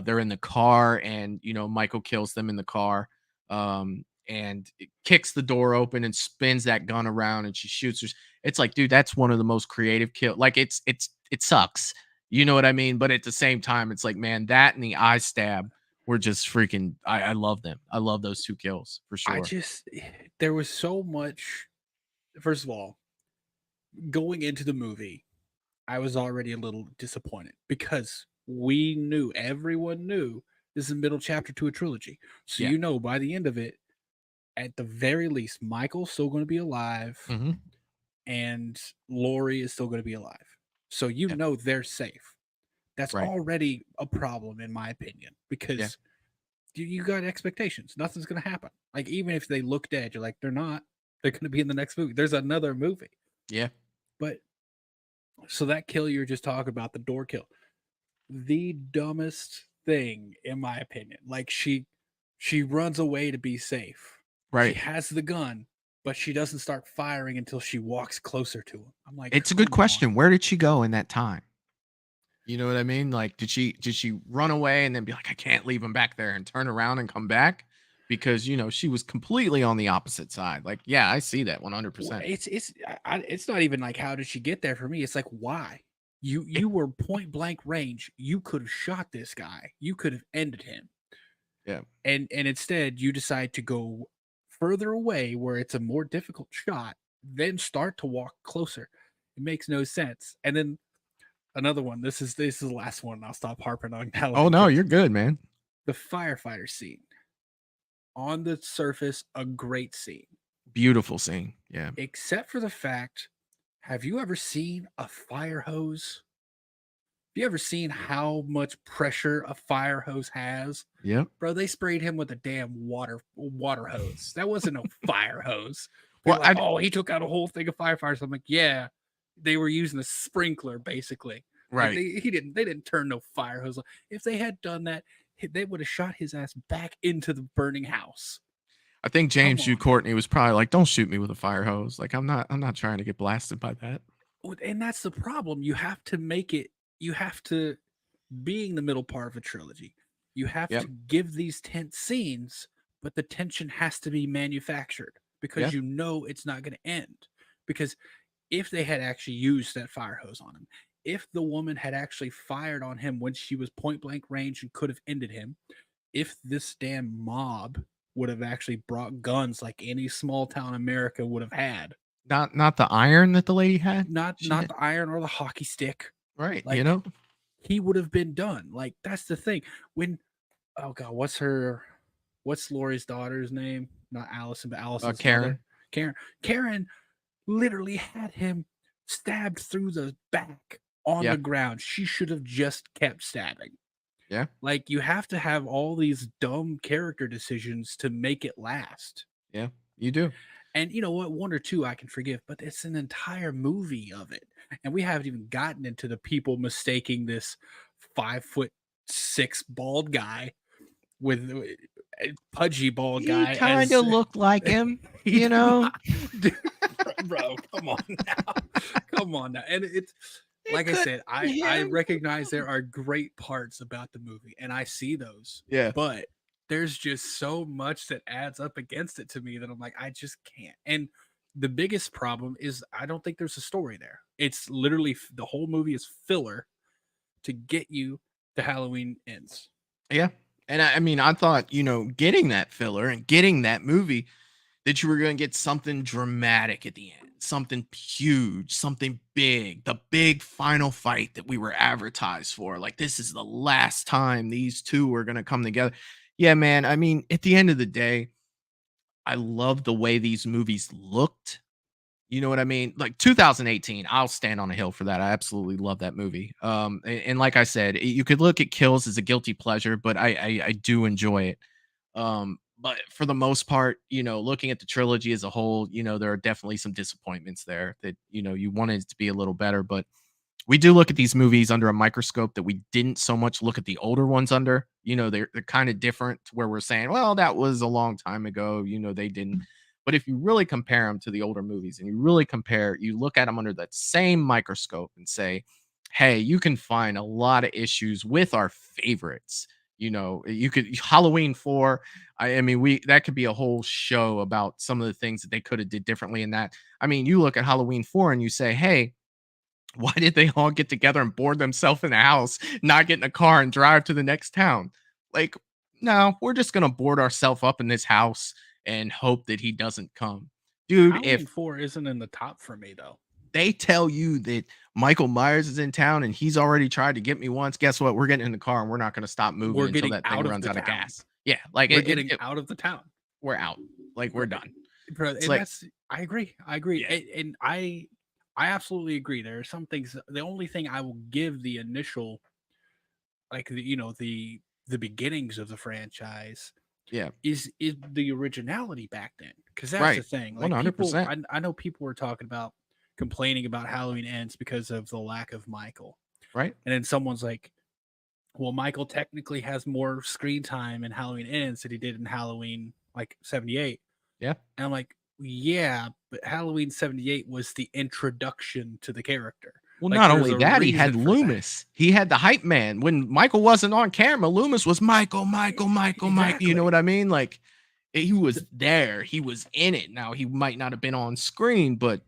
they're in the car and Michael kills them in the car, and it kicks the door open and spins that gun around and she shoots her. It's like, dude, that's one of the most creative kill. Like it sucks, you know what I mean? But at the same time, it's like, man, that and the eye stab were just freaking. I love them. I love those two kills for sure. There was so much. First of all, going into the movie, I was already a little disappointed because everyone knew this is a middle chapter to a trilogy. So Yeah. by the end of it, at the very least, Michael's still going to be alive, Mhm. and Lori is still going to be alive. So Yeah. they're safe. That's Right. already a problem, in my opinion, because Yeah. you got expectations. Nothing's going to happen. Like, even if they look dead, you're like, they're not. They're going to be in the next movie. There's another movie. Yeah. But so that kill you're just talking about, the door kill, the dumbest thing, in my opinion. Like, she runs away to be safe. She Right. has the gun, but she doesn't start firing until she walks closer to him. I'm like, It's a good come on. question. Where did she go in that time? You know what I mean? Like, did she run away and then be like, I can't leave him back there, and turn around and come back? Because she was completely on the opposite side. Like, yeah, I see that Well, 100%. it's not even like, how did she get there for me? It's like, why? You were point blank range. You could have shot this guy. You could have ended him. Yeah. And instead you decide to go further away where it's a more difficult shot, then start to walk closer. It makes no sense. And then another one. This is the last one. I'll stop harping on Halloween. Oh no, kills. you're good, man. The firefighter scene. On the surface, a great scene. Beautiful scene. Yeah. Except for the fact, have you ever seen a fire hose? Have you ever seen how much pressure a fire hose has? Yep. Bro, they sprayed him with a damn water hose. That wasn't no fire hose. Well, Like, oh, he took out a whole thing of firefighters. I'm like, yeah, they were using a sprinkler basically. Right. Like, they didn't turn no fire hose on. If they had done that, they would have shot his ass back into the burning house. I think James Hugh Courtney was probably like, "Don't shoot me with a fire hose. Like, I'm not trying to get blasted by that." And that's the problem. You have to make it. You have to, being the middle part of a trilogy, you have to give these tense scenes, but the tension has to be manufactured because it's not going to end. Because if they had actually used that fire hose on him, if the woman had actually fired on him when she was point blank range and could have ended him, if this damn mob would have actually brought guns like any small town America would have had, Not the iron that the lady had. not the iron or the hockey stick, Right. like, You know. he would have been done. Like, that's the thing. When, oh god, what's Lori's daughter's name? Not Allison, but Allison's Karen. mother. Karen literally had him stabbed through the back on the ground. She should have just kept stabbing. Yeah. Like, you have to have all these dumb character decisions to make it last. Yeah, you do. And you know what? One or two I can forgive, but it's an entire movie of it. And we haven't even gotten into the people mistaking this 5'6" bald guy with a pudgy bald guy. He kind of looked like him, you know. Dude, bro, come on now. Come on now. And it's like I said, I recognize there are great parts about the movie, and I see those. Yeah. But there's just so much that adds up against it to me that I'm like, I just can't. And the biggest problem is I don't think there's a story there. It's literally the whole movie is filler to get you to Halloween Ends. Yeah. And I mean, I thought, getting that filler and getting that movie, that you were going to get something dramatic at the end, something huge, something big, the big final fight that we were advertised for. Like, this is the last time these two are going to come together. Yeah, man. I mean, at the end of the day, I love the way these movies looked. You know what I mean? Like 2018, I'll stand on a hill for that. I absolutely love that movie. And like I said, you could look at Kills as a guilty pleasure, but I do enjoy it. But for the most part, looking at the trilogy as a whole, there are definitely some disappointments there that, you wanted it to be a little better. But we do look at these movies under a microscope that we didn't so much look at the older ones under. They're kind of different, where we're saying, well, that was a long time ago. They didn't. But if you really compare them to the older movies and you look at them under that same microscope and say, hey, you can find a lot of issues with our favorites. You could Halloween 4. I mean, that could be a whole show about some of the things that they could have did differently in that. I mean, you look at Halloween 4 and you say, hey, why did they all get together and board themselves in a house, not get in a car and drive to the next town? Like, no, we're just gonna board ourselves up in this house and hope that he doesn't come. Dude, Halloween if 4 isn't in the top for me though. they tell you that Michael Myers is in town and he's already tried to get me once, guess what? We're getting in the car and we're not going to stop moving We're until getting that thing out of runs the out of town. gas. Yeah, like We're getting out of the town. we're out. Like we're done. Bro, It's and like- I agree. Yeah. And I absolutely agree. There are some things. The only thing I will give the initial, like the beginnings of the franchise, Yeah. is the originality back then. Because that's Right. the thing. 100%. I know people were talking about complaining about Halloween Ends because of the lack of Michael. Right. And then someone's like, well, Michael technically has more screen time in Halloween Ends than he did in Halloween like 78. Yeah. And I'm like, yeah, but Halloween 78 was the introduction to the character. Well, Like, not there's only a that, he had reason for that. Loomis. He had the hype man. When Michael wasn't on camera, Loomis was Michael. You know what I mean? Like he was there. He was in it. Now he might not have been on screen, but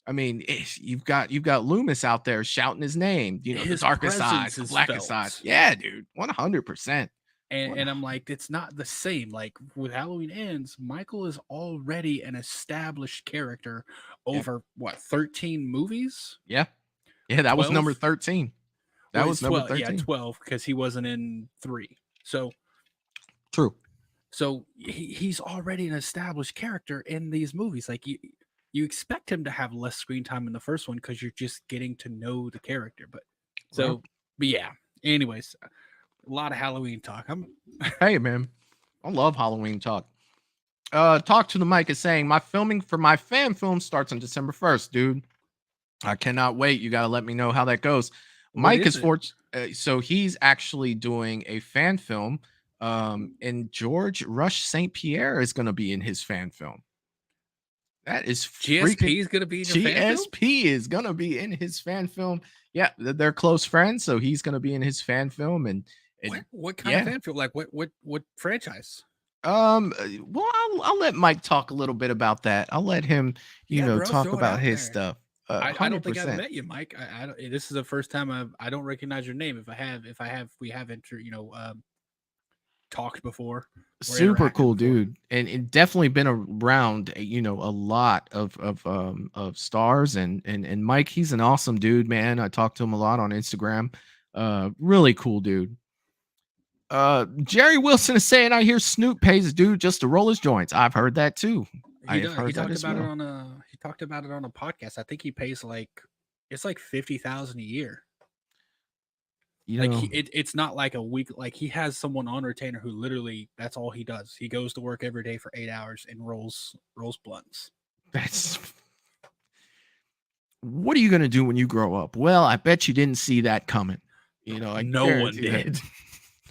I mean, you've got Loomis out there shouting his name. The His darkest side, presence the is blackest felt. side. Yeah, dude, 100%. And I'm like, it's not the same. Like with Halloween Ends, Michael is already an established character over what 13 movies? Yeah, that was 12? number 13. That Well, was it's number 12, 13. Yeah, 12 because he wasn't in 3. So True. So he's already an established character in these movies. Like you expect him to have less screen time in the first one because you're just getting to know the character. But yeah. Anyways, a lot of Halloween talk. Hey man, I love Halloween talk. Talk to the mic is saying my filming for my fan film starts on December 1st, dude. I cannot wait. You got to let me know how that goes. Mike is so he's actually doing a fan film. And George Rush St. Pierre is going to be in his fan film. That is GSP is going to be in your fan film? GSP is going to be in his fan film. Yeah, they're close friends, so he's going to be in his fan film. And what kind of fan film? Like what franchise? Well, I'll let Mike talk a little bit about that. I'll let him, talk about his stuff. I don't think I've met you, Mike. This is the first time I don't recognize your name. We haven't talked before. Super cool dude, and definitely been around a lot of stars, and Mike, he's an awesome dude, man. I talk to him a lot on Instagram. Really cool dude. Jerry Wilson is saying, I hear Snoop pays his dude just to roll his joints. I've heard that too. He talked about it on a podcast. I think he pays it's like $50,000 a year. It's not like a week. Like he has someone on retainer who literally that's all he does. He goes to work every day for 8 hours and rolls blunts. What are you gonna do when you grow up? Well, I bet you didn't see that coming. No one did.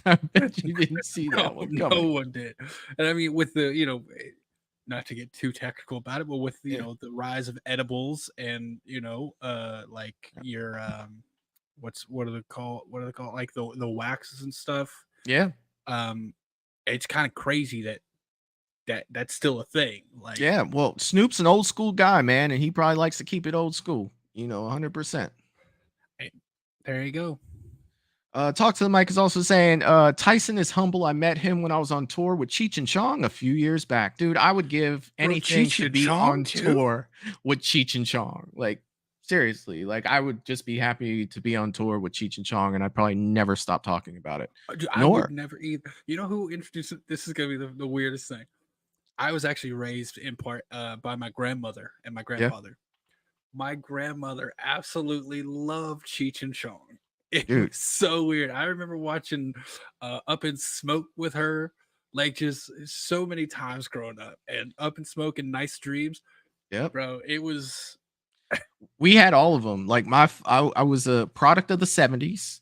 I bet you didn't see that one coming. No one did. And I mean, with the not to get too technical about it, but with the rise of edibles and like your what are they called? Like the waxes and stuff. Yeah. It's kind of crazy that's still a thing. Like, yeah, well, Snoop's an old school guy, man, and he probably likes to keep it old school. 100%. There you go. Talk to the mic is also saying Tyson is humble. I met him when I was on tour with Cheech and Chong a few years back. Dude, I would give anything to be on tour with Cheech and Chong. Like, seriously, like I would just be happy to be on tour with Cheech and Chong, and I'd probably never stop talking about it. Dude, I would never either. You know who introduced it? This is gonna be the weirdest thing. I was actually raised in part by my grandmother and my grandfather. Yeah. My grandmother absolutely loved Cheech and Chong. It was so weird. I remember watching Up in Smoke with her, like just so many times growing up, and Up in Smoke and Nice Dreams. Yeah, bro, it was. We had all of them. Like I was a product of the 70s.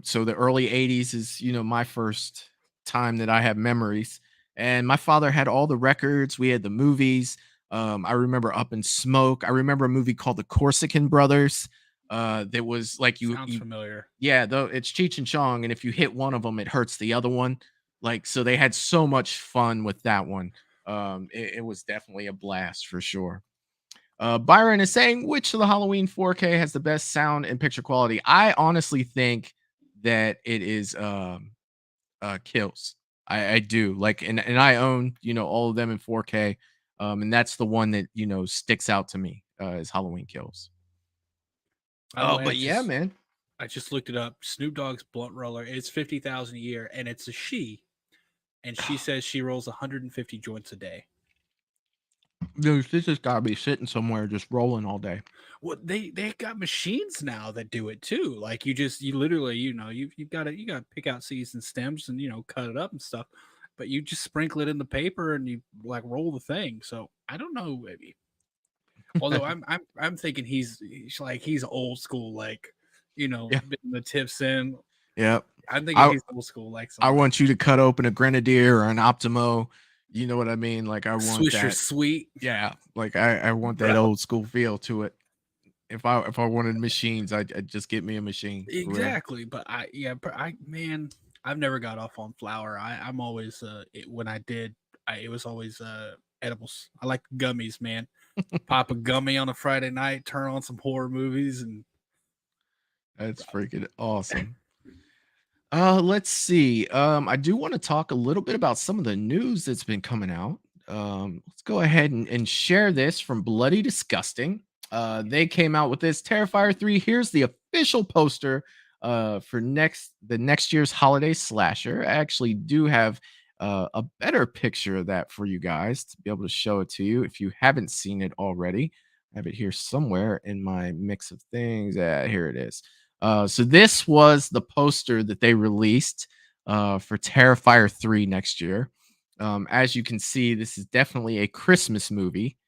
So the early 80s is, my first time that I have memories. And my father had all the records. We had the movies. I remember Up in Smoke. I remember a movie called The Corsican Brothers. That was like Sounds familiar. yeah, though it's Cheech and Chong, and if you hit one of them, it hurts the other one. Like, so they had so much fun with that one. It was definitely a blast for sure. Byron is saying, which of the Halloween 4K has the best sound and picture quality? I honestly think that it is Kills. I do like, and I own all of them in 4K. And that's the one that sticks out to me is Halloween Kills. By the Oh, way, but yeah, man. I just looked it up. Snoop Dogg's blunt roller. It's 50,000 a year, and it's a she, and she says she rolls 150 joints a day. Dude, this has got to be sitting somewhere just rolling all day. Well, they got machines now that do it too. Like you literally you got to pick out seeds and stems and cut it up and stuff, but you just sprinkle it in the paper and you like roll the thing. So I don't know, maybe. Although I'm thinking he's old school, like Yeah. the tips in. Yep. I'm thinking he's old school, like I want you to cut open a Grenadier or an Optimo. You know what I mean? Like I want Swisher that. Sweet. Yeah, like I want that old school feel to it. If I wanted machines, I'd just get me a machine. for real. Exactly, but man, I've never got off on flour. I'm always when I did, it was always edibles. I like gummies, man. Pop a gummy on a Friday night, turn on some horror movies, and That's freaking awesome. Let's see. I do want to talk a little bit about some of the news that's been coming out. Let's go ahead and share this from Bloody Disgusting. They came out with this Terrifier 3. Here's the official poster for the next year's holiday slasher. I actually do have a better picture of that for you guys to be able to show it to you if you haven't seen it already. I have it here somewhere in my mix of things. Here it is. So this was the poster that they released for Terrifier 3 next year. As you can see, this is definitely a Christmas movie.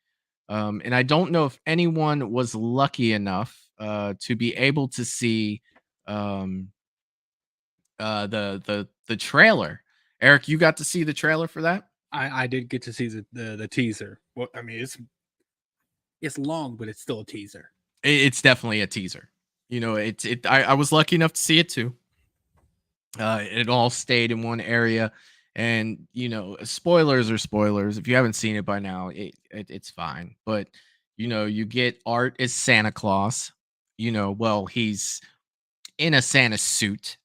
And I don't know if anyone was lucky enough to be able to see the trailer. Eric, you got to see the trailer for that? I did get to see the teaser. Well, I mean, it's long, but it's still a teaser. It's definitely a teaser. I was lucky enough to see it too. It all stayed in one area, and spoilers are spoilers. If you haven't seen it by now, it's fine. But you get Art as Santa Claus. Well, he's in a Santa suit.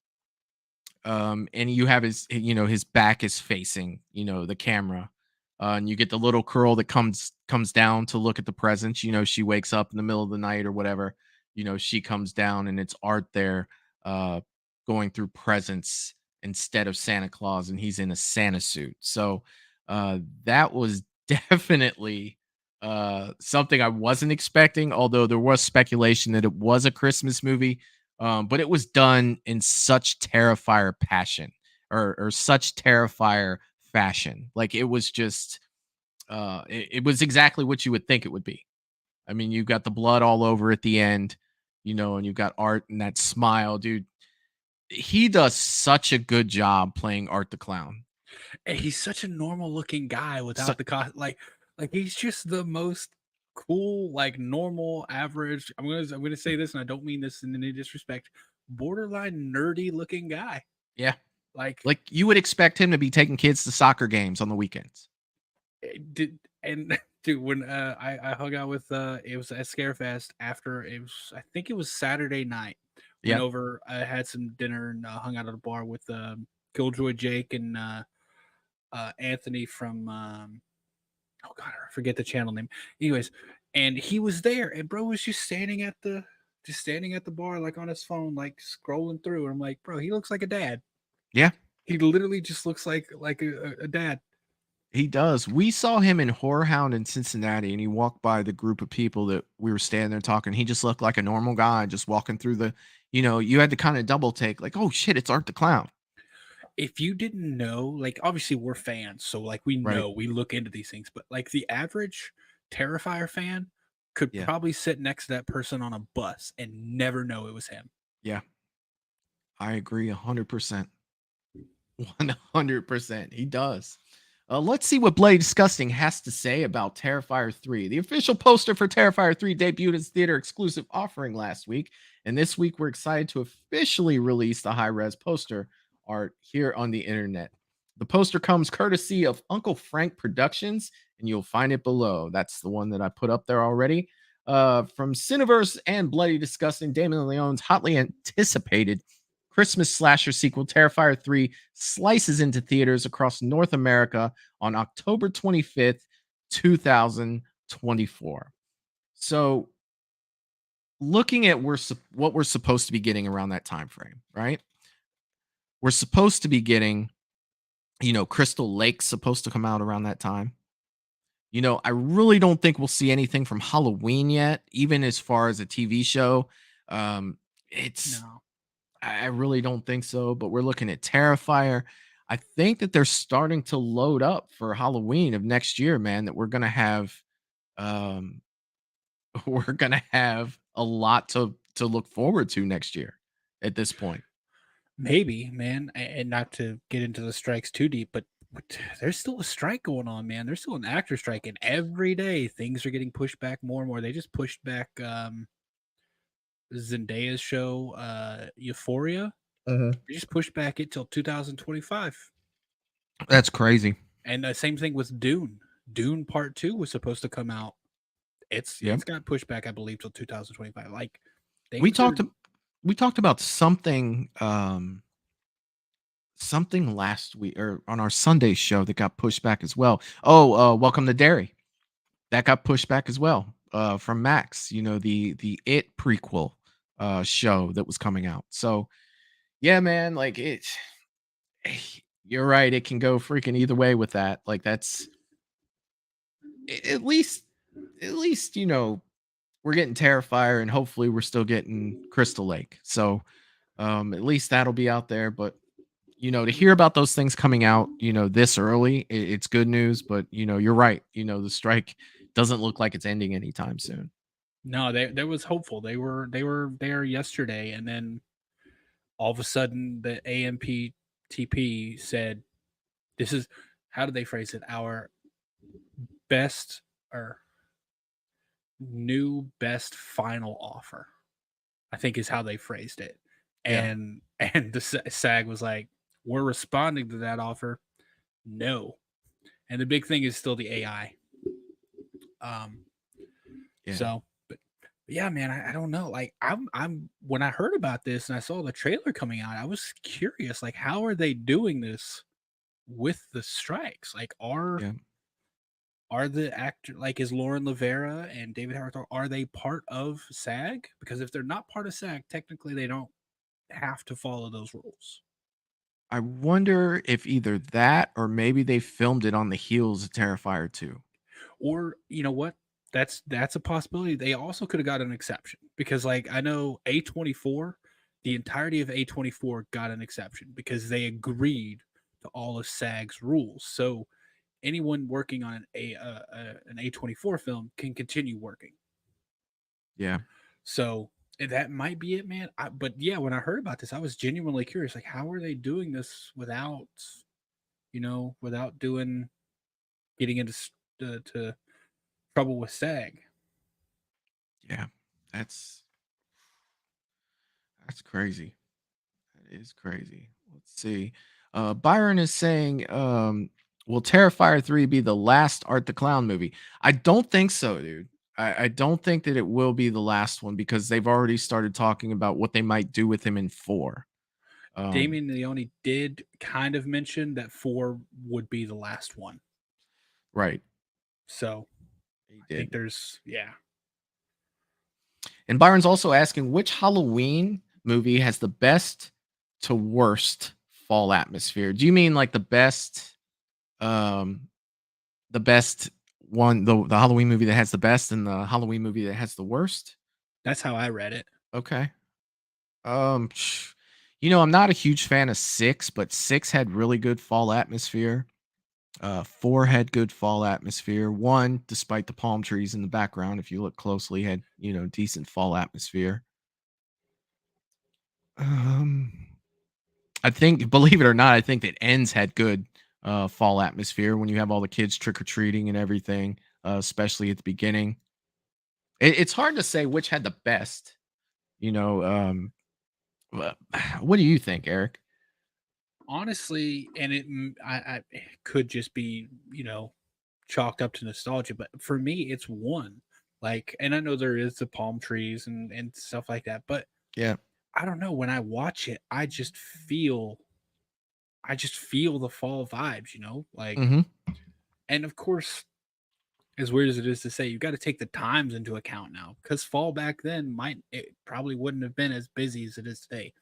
And you have his back is facing the camera, and you get the little girl that comes down to look at the presents. She wakes up in the middle of the night or whatever. She comes down, and it's Art there going through presents instead of Santa Claus, and he's in a Santa suit. So that was definitely something I wasn't expecting, although there was speculation that it was a Christmas movie. But it was done in such Terrifier passion or such Terrifier fashion. Like it was just it was exactly what you would think it would be. I mean, you've got the blood all over at the end, and you've got Art and that smile, dude. He does such a good job playing Art the Clown. And he's such a normal looking guy without the cost. Like he's just the most cool, like normal, average. I'm gonna say this, and I don't mean this in any disrespect. Borderline nerdy looking guy. Yeah, like you would expect him to be taking kids to soccer games on the weekends. Dude, when I hung out with it was at Scarefest after it was, I think it was Saturday night. Went over, I had some dinner and hung out at a bar with Killjoy Jake and Anthony from oh god, I forget the channel name. Anyways, and he was there, and bro was just standing at the bar, like on his phone, like scrolling through. And I'm like, bro, he looks like a dad. Yeah, he literally just looks like a dad. He does. We saw him in Horror Hound in Cincinnati, and he walked by the group of people that we were standing there talking. He just looked like a normal guy, just walking through the. You had to kind of double take, like, oh shit, it's Art the Clown. If you didn't know, like, obviously we're fans, so like we know, we look into these things, but like the average Terrifier fan could probably sit next to that person on a bus and never know it was him. Yeah, I agree 100%. 100%. He does. Let's see what Bloody Disgusting has to say about Terrifier 3. The official poster for Terrifier 3 debuted as theater exclusive offering last week. And this week, we're excited to officially release the high res poster art here on the internet. The poster comes courtesy of Uncle Frank Productions, and you'll find it below. That's the one that I put up there already. From Cineverse and Bloody Disgusting, Damon Leone's hotly anticipated Christmas slasher sequel Terrifier 3 slices into theaters across North America on October 25th, 2024. So, looking at what we're supposed to be getting around that time frame, right? We're supposed to be getting, Crystal Lake's supposed to come out around that time. I really don't think we'll see anything from Halloween yet, even as far as a TV show. It's No. I really don't think so, but we're looking at Terrifier. I think that they're starting to load up for Halloween of next year, man, that we're gonna have we're gonna have a lot to look forward to next year at this point. Maybe, man, and not to get into the strikes too deep, but there's still a strike going on, man. There's still an actor strike, and every day things are getting pushed back more and more. They just pushed back Zendaya's show, Euphoria. They just pushed back it till 2025. That's crazy. And the same thing with Dune. Dune Part 2 was supposed to come out. It's got pushed back, I believe, till 2025. Like We talked about something something last week or on our Sunday show that got pushed back as well. Welcome to Derry. That got pushed back as well. From Max, the It prequel show that was coming out. So yeah, man, like you're right, it can go freaking either way with that. Like that's at least we're getting Terrifier and hopefully we're still getting Crystal Lake. So at least that'll be out there. But to hear about those things coming out, this early, it's good news. But you're right. The strike doesn't look like it's ending anytime soon. No, they was hopeful. They were there yesterday, and then all of a sudden the AMPTP said, "This is how did they phrase it? Our best or new best final offer," I think is how they phrased it. Yeah. And the SAG was like, "We're responding to that offer, no." And the big thing is still the AI. Yeah. So, but yeah, man, I don't know. Like, I'm when I heard about this and I saw the trailer coming out, I was curious. Like, how are they doing this with the strikes? Like, Yeah. are the actor like is Lauren Lavera and David Howard are they part of SAG? Because if they're not part of SAG, technically they don't have to follow those rules. I wonder if either that or maybe they filmed it on the heels of Terrifier 2. Or you know what? That's a possibility. They also could have got an exception because, like, I know A24, the entirety of A24 got an exception because they agreed to all of SAG's rules. So anyone working on an A24 film can continue working. Yeah. So that might be it, man. But yeah, when I heard about this, I was genuinely curious. Like, how are they doing this without getting into to trouble with SAG? Yeah. That's crazy. That is crazy. Let's see. Byron is saying, will Terrifier 3 be the last Art the Clown movie? I don't think so, dude. I don't think that it will be the last one because they've already started talking about what they might do with him in 4. Damien Leone did kind of mention that 4 would be the last one. Right. So I think there's, yeah. And Byron's also asking which Halloween movie has the best to worst fall atmosphere. Do you mean like the best one, the Halloween movie that has the best and the Halloween movie that has the worst? That's how I read it. Okay. I'm not a huge fan of 6, but 6 had really good fall atmosphere. 4 had good fall atmosphere. 1, despite the palm trees in the background, if you look closely, had decent fall atmosphere. I think, believe it or not, I think that Ends had good fall atmosphere when you have all the kids trick or treating and everything, especially at the beginning. It's hard to say which had the best. You know, what do you think, Eric? Honestly, and it could just be, chalked up to nostalgia, but for me, it's one. Like, and I know there is the palm trees and stuff like that, but Yeah. I don't know. When I watch it, I just feel the fall vibes, like, Hmm. and of course, as weird as it is to say, you got to take the times into account now, because fall back then it probably wouldn't have been as busy as it is today.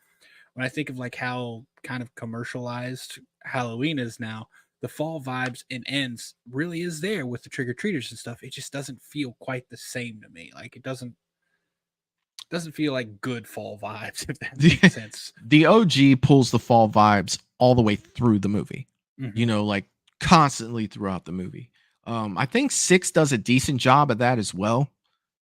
When I think of like how kind of commercialized Halloween is now, the fall vibes and ends really is there with the trick or treaters and stuff. It just doesn't feel quite the same to me. Like, it doesn't feel like good fall vibes, if that makes sense. The OG pulls the fall vibes all the way through the movie. Mhm. Like constantly throughout the movie. I think 6 does a decent job of that as well.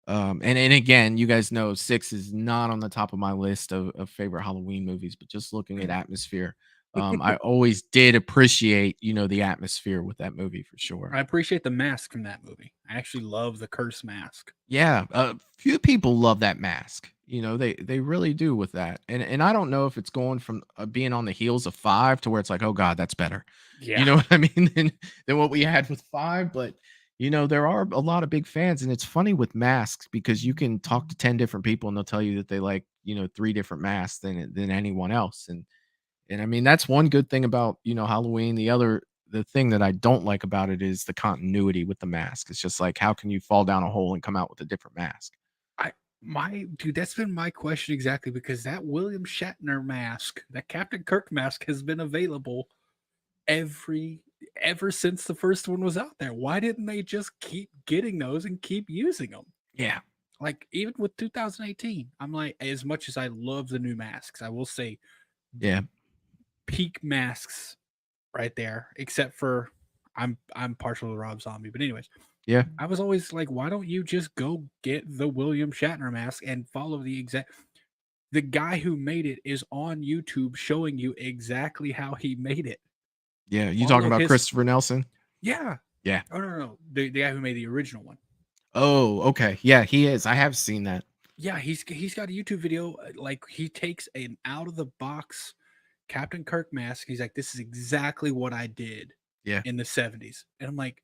And again, you guys know 6 is not on the top of my list of favorite Halloween movies, but just looking at atmosphere, I always did appreciate, the atmosphere with that movie for sure. I appreciate the mask from that movie. I actually love the curse mask. Yeah, few people love that mask. They really do with that. And I don't know if it's going from being on the heels of 5 to where it's like, oh God, that's better. Yeah. You know what I mean? Than what we had with 5. But there are a lot of big fans, and it's funny with masks because you can talk to 10 different people and they'll tell you that they like 3 different masks than anyone else. And I mean that's one good thing about Halloween. The thing that I don't like about it is the continuity with the mask. It's just like, how can you fall down a hole and come out with a different mask? My dude, that's been my question exactly, because that William Shatner mask, that Captain Kirk mask, has been available ever since the first one was out there. Why didn't they just keep getting those and keep using them? Yeah. Like, even with 2018, I'm like, as much as I love the new masks, I will say, Yeah. peak masks right there, except for I'm partial to Rob Zombie. But anyways, Yeah. I was always like, why don't you just go get the William Shatner mask and follow the guy who made it is on YouTube showing you exactly how he made it. Yeah. You talking about Christopher Nelson? Yeah. Yeah. Oh, no. The guy who made the original one. Oh, okay. Yeah, he is. I have seen that. Yeah, he's got a YouTube video. Like, he takes an out of the box Captain Kirk mask. He's like, this is exactly what I did in the 70s. And I'm like,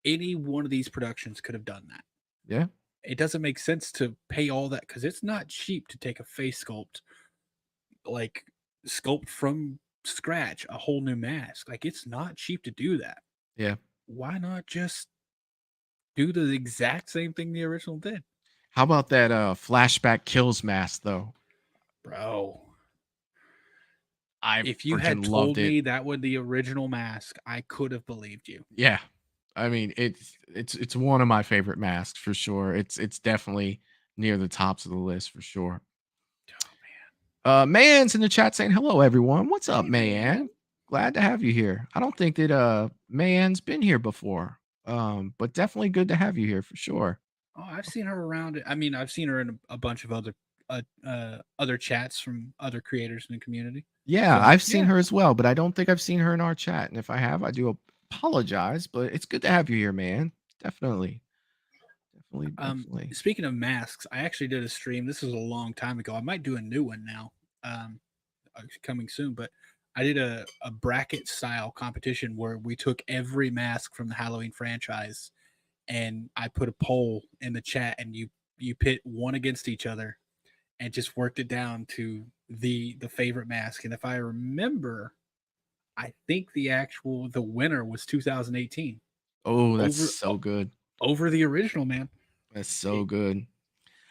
any one of these productions could have done that. Yeah. It doesn't make sense to pay all that, because it's not cheap to take a face sculpt from scratch, a whole new mask. Like, it's not cheap to do that. Yeah. Why not just do the exact same thing the original did? How about that flashback kills mask though? Bro. If you freaking had loved told it. me that was the original mask, I could have believed you. Yeah. I mean, it's one of my favorite masks for sure. It's definitely near the tops of the list for sure. Oh man. Mayan's in the chat saying hello, everyone. What's up, Hey, Mayan? Glad to have you here. I don't think that Mayan's been here before. But definitely good to have you here for sure. Oh, I've seen her around. I mean, I've seen her in a bunch of other chats from other creators in the community. Yeah, So, I've seen yeah. her as well, but I don't think I've seen her in our chat. And if I have, I do apologize, but it's good to have you here, man. Definitely. Definitely. Speaking of masks, I actually did a stream. This was a long time ago. I might do a new one now, coming soon. But I did a bracket style competition where we took every mask from the Halloween franchise, and I put a poll in the chat, and you pit one against each other, and just worked it down to the favorite mask. And if I remember, I think the winner was 2018 Oh, that's so good. over the original, man. That's so good.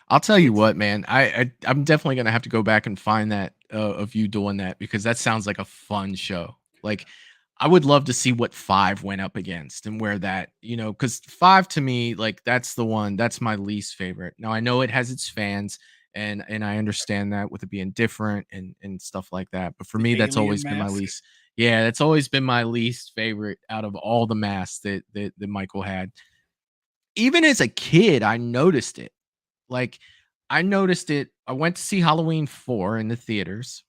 I'll tell you what, man. I'm definitely gonna have to go back and find that of you doing that, because that sounds like a fun show. Like, I would love to see what 5 went up against and where that, because 5 to me, like, that's the one that's my least favorite. Now I know it has its fans, and I understand that with it being different and stuff like that. But for me, that's alien always been my mask. least. Yeah, that's always been my least favorite out of all the masks that Michael had. Even as a kid, I noticed it. Like, I noticed it. I went to see Halloween 4 in the theaters,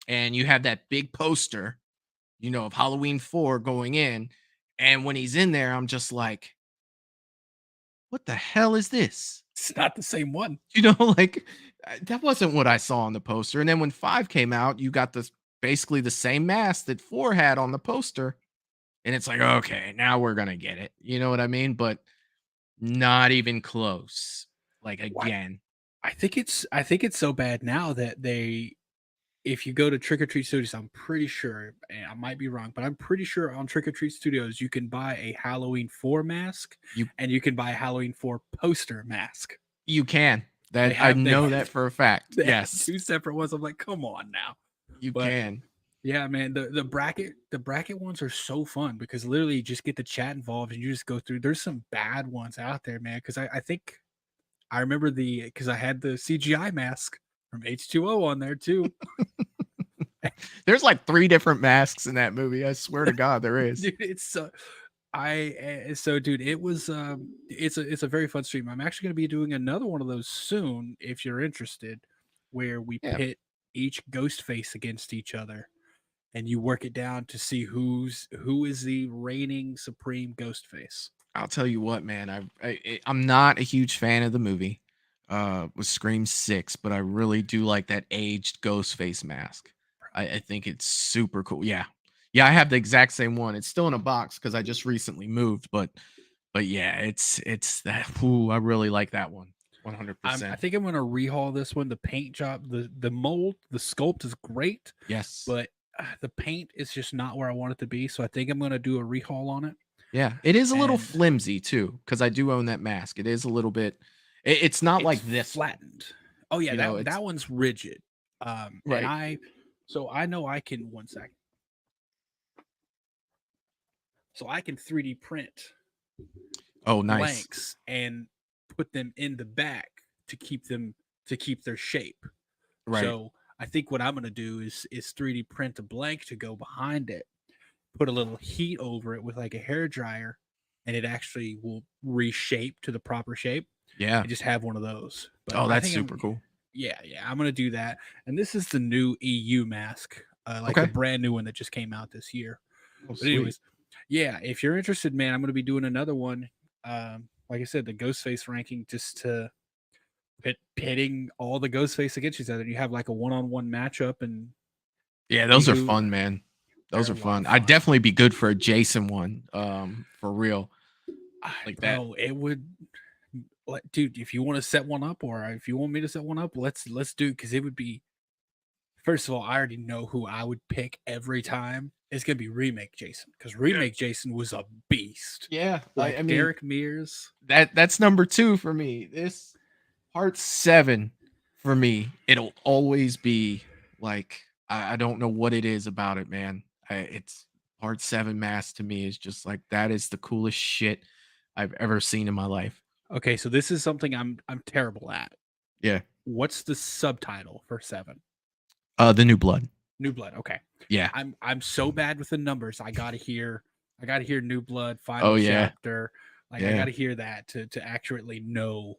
and you have that big poster, of Halloween 4 going in. And when he's in there, I'm just like, what the hell is this? It's not the same one. Like that wasn't what I saw on the poster. And then when 5 came out, you got this basically the same mask that 4 had on the poster. And it's like, okay, now we're gonna get it. You know what I mean? But not even close. Like again. I think it's so bad now that if you go to Trick or Treat Studios, I'm pretty sure, and I might be wrong, but I'm pretty sure on Trick or Treat Studios you can buy a Halloween 4 mask and you can buy a Halloween 4 poster mask. You can. I know that for a fact. Yes. 2 separate ones. I'm like, come on now. You can. Yeah, man. The bracket ones are so fun because literally you just get the chat involved and you just go through. There's some bad ones out there, man. Because I think I remember because I had the CGI mask from H2O on there too. There's like 3 different masks in that movie. I swear to God, there is. Dude, it's dude, it was it's a very fun stream. I'm actually going to be doing another one of those soon if you're interested, where we pit each ghost face against each other, and you work it down to see who is the reigning supreme ghost face. I'll tell you what, man. I'm not a huge fan of the movie with Scream 6, but I really do like that aged ghost face mask. I think it's super cool. Yeah, I have the exact same one. It's still in a box because I just recently moved, but yeah, it's that. Ooh, I really like that one. 100%. I think I'm gonna rehaul this one. The paint job, the mold, the sculpt is great. Yes, but the paint is just not where I want it to be. So I think I'm gonna do a rehaul on it. Yeah, it is a little flimsy too because I do own that mask. It is a little bit. It's not like this flattened. Oh yeah, that one's rigid. Right. So I know I can 1 second. So I can 3D print. Oh, nice. Blanks and put them in the back to keep their shape. Right. So I think what I'm gonna do is 3D print a blank to go behind it, put a little heat over it with like a hair dryer, and it actually will reshape to the proper shape. Yeah. And just have one of those. But that's super cool. Yeah, I'm gonna do that. And this is the new EU mask, the brand new one that just came out this year. Oh, but anyways, yeah, if you're interested, man, I'm gonna be doing another one. Like I said, the Ghostface ranking, just to pitting all the Ghostface against each other. You have like a one-on-one matchup, and yeah, those are fun, man. Those are fun. I'd definitely be good for a Jason one, for real. Like that. Oh, it would. Dude, if you want to set one up, or if you want me to set one up, let's do it, because it would be. First of all, I already know who I would pick every time. It's gonna be Remake Jason, because Remake Jason was a beast. Yeah, like I mean, Derek Mears. That's number 2 for me. This part 7 for me, it'll always be like I don't know what it is about it, man. It's part 7 mask to me is just like that is the coolest shit I've ever seen in my life. Okay, so this is something I'm terrible at. Yeah. What's the subtitle for 7? The New Blood. New Blood. Okay. Yeah. I'm so bad with the numbers. I gotta hear New Blood, final chapter. Like I gotta hear that to accurately know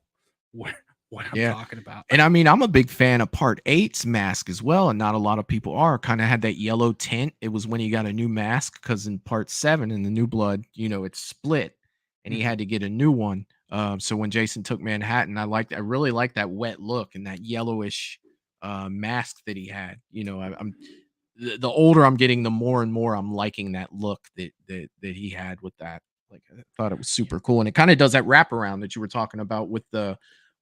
what I'm talking about. And I mean, I'm a big fan of part 8's mask as well, and not a lot of people are. Kind of had that yellow tint. It was when he got a new mask, because in part 7 in the New Blood, it's split, and he had to get a new one. So when Jason took Manhattan, I really liked that wet look and that yellowish mask that he had. I'm the older I'm getting, the more and more I'm liking that look that he had with that. Like, I thought it was super cool, and it kind of does that wraparound that you were talking about with the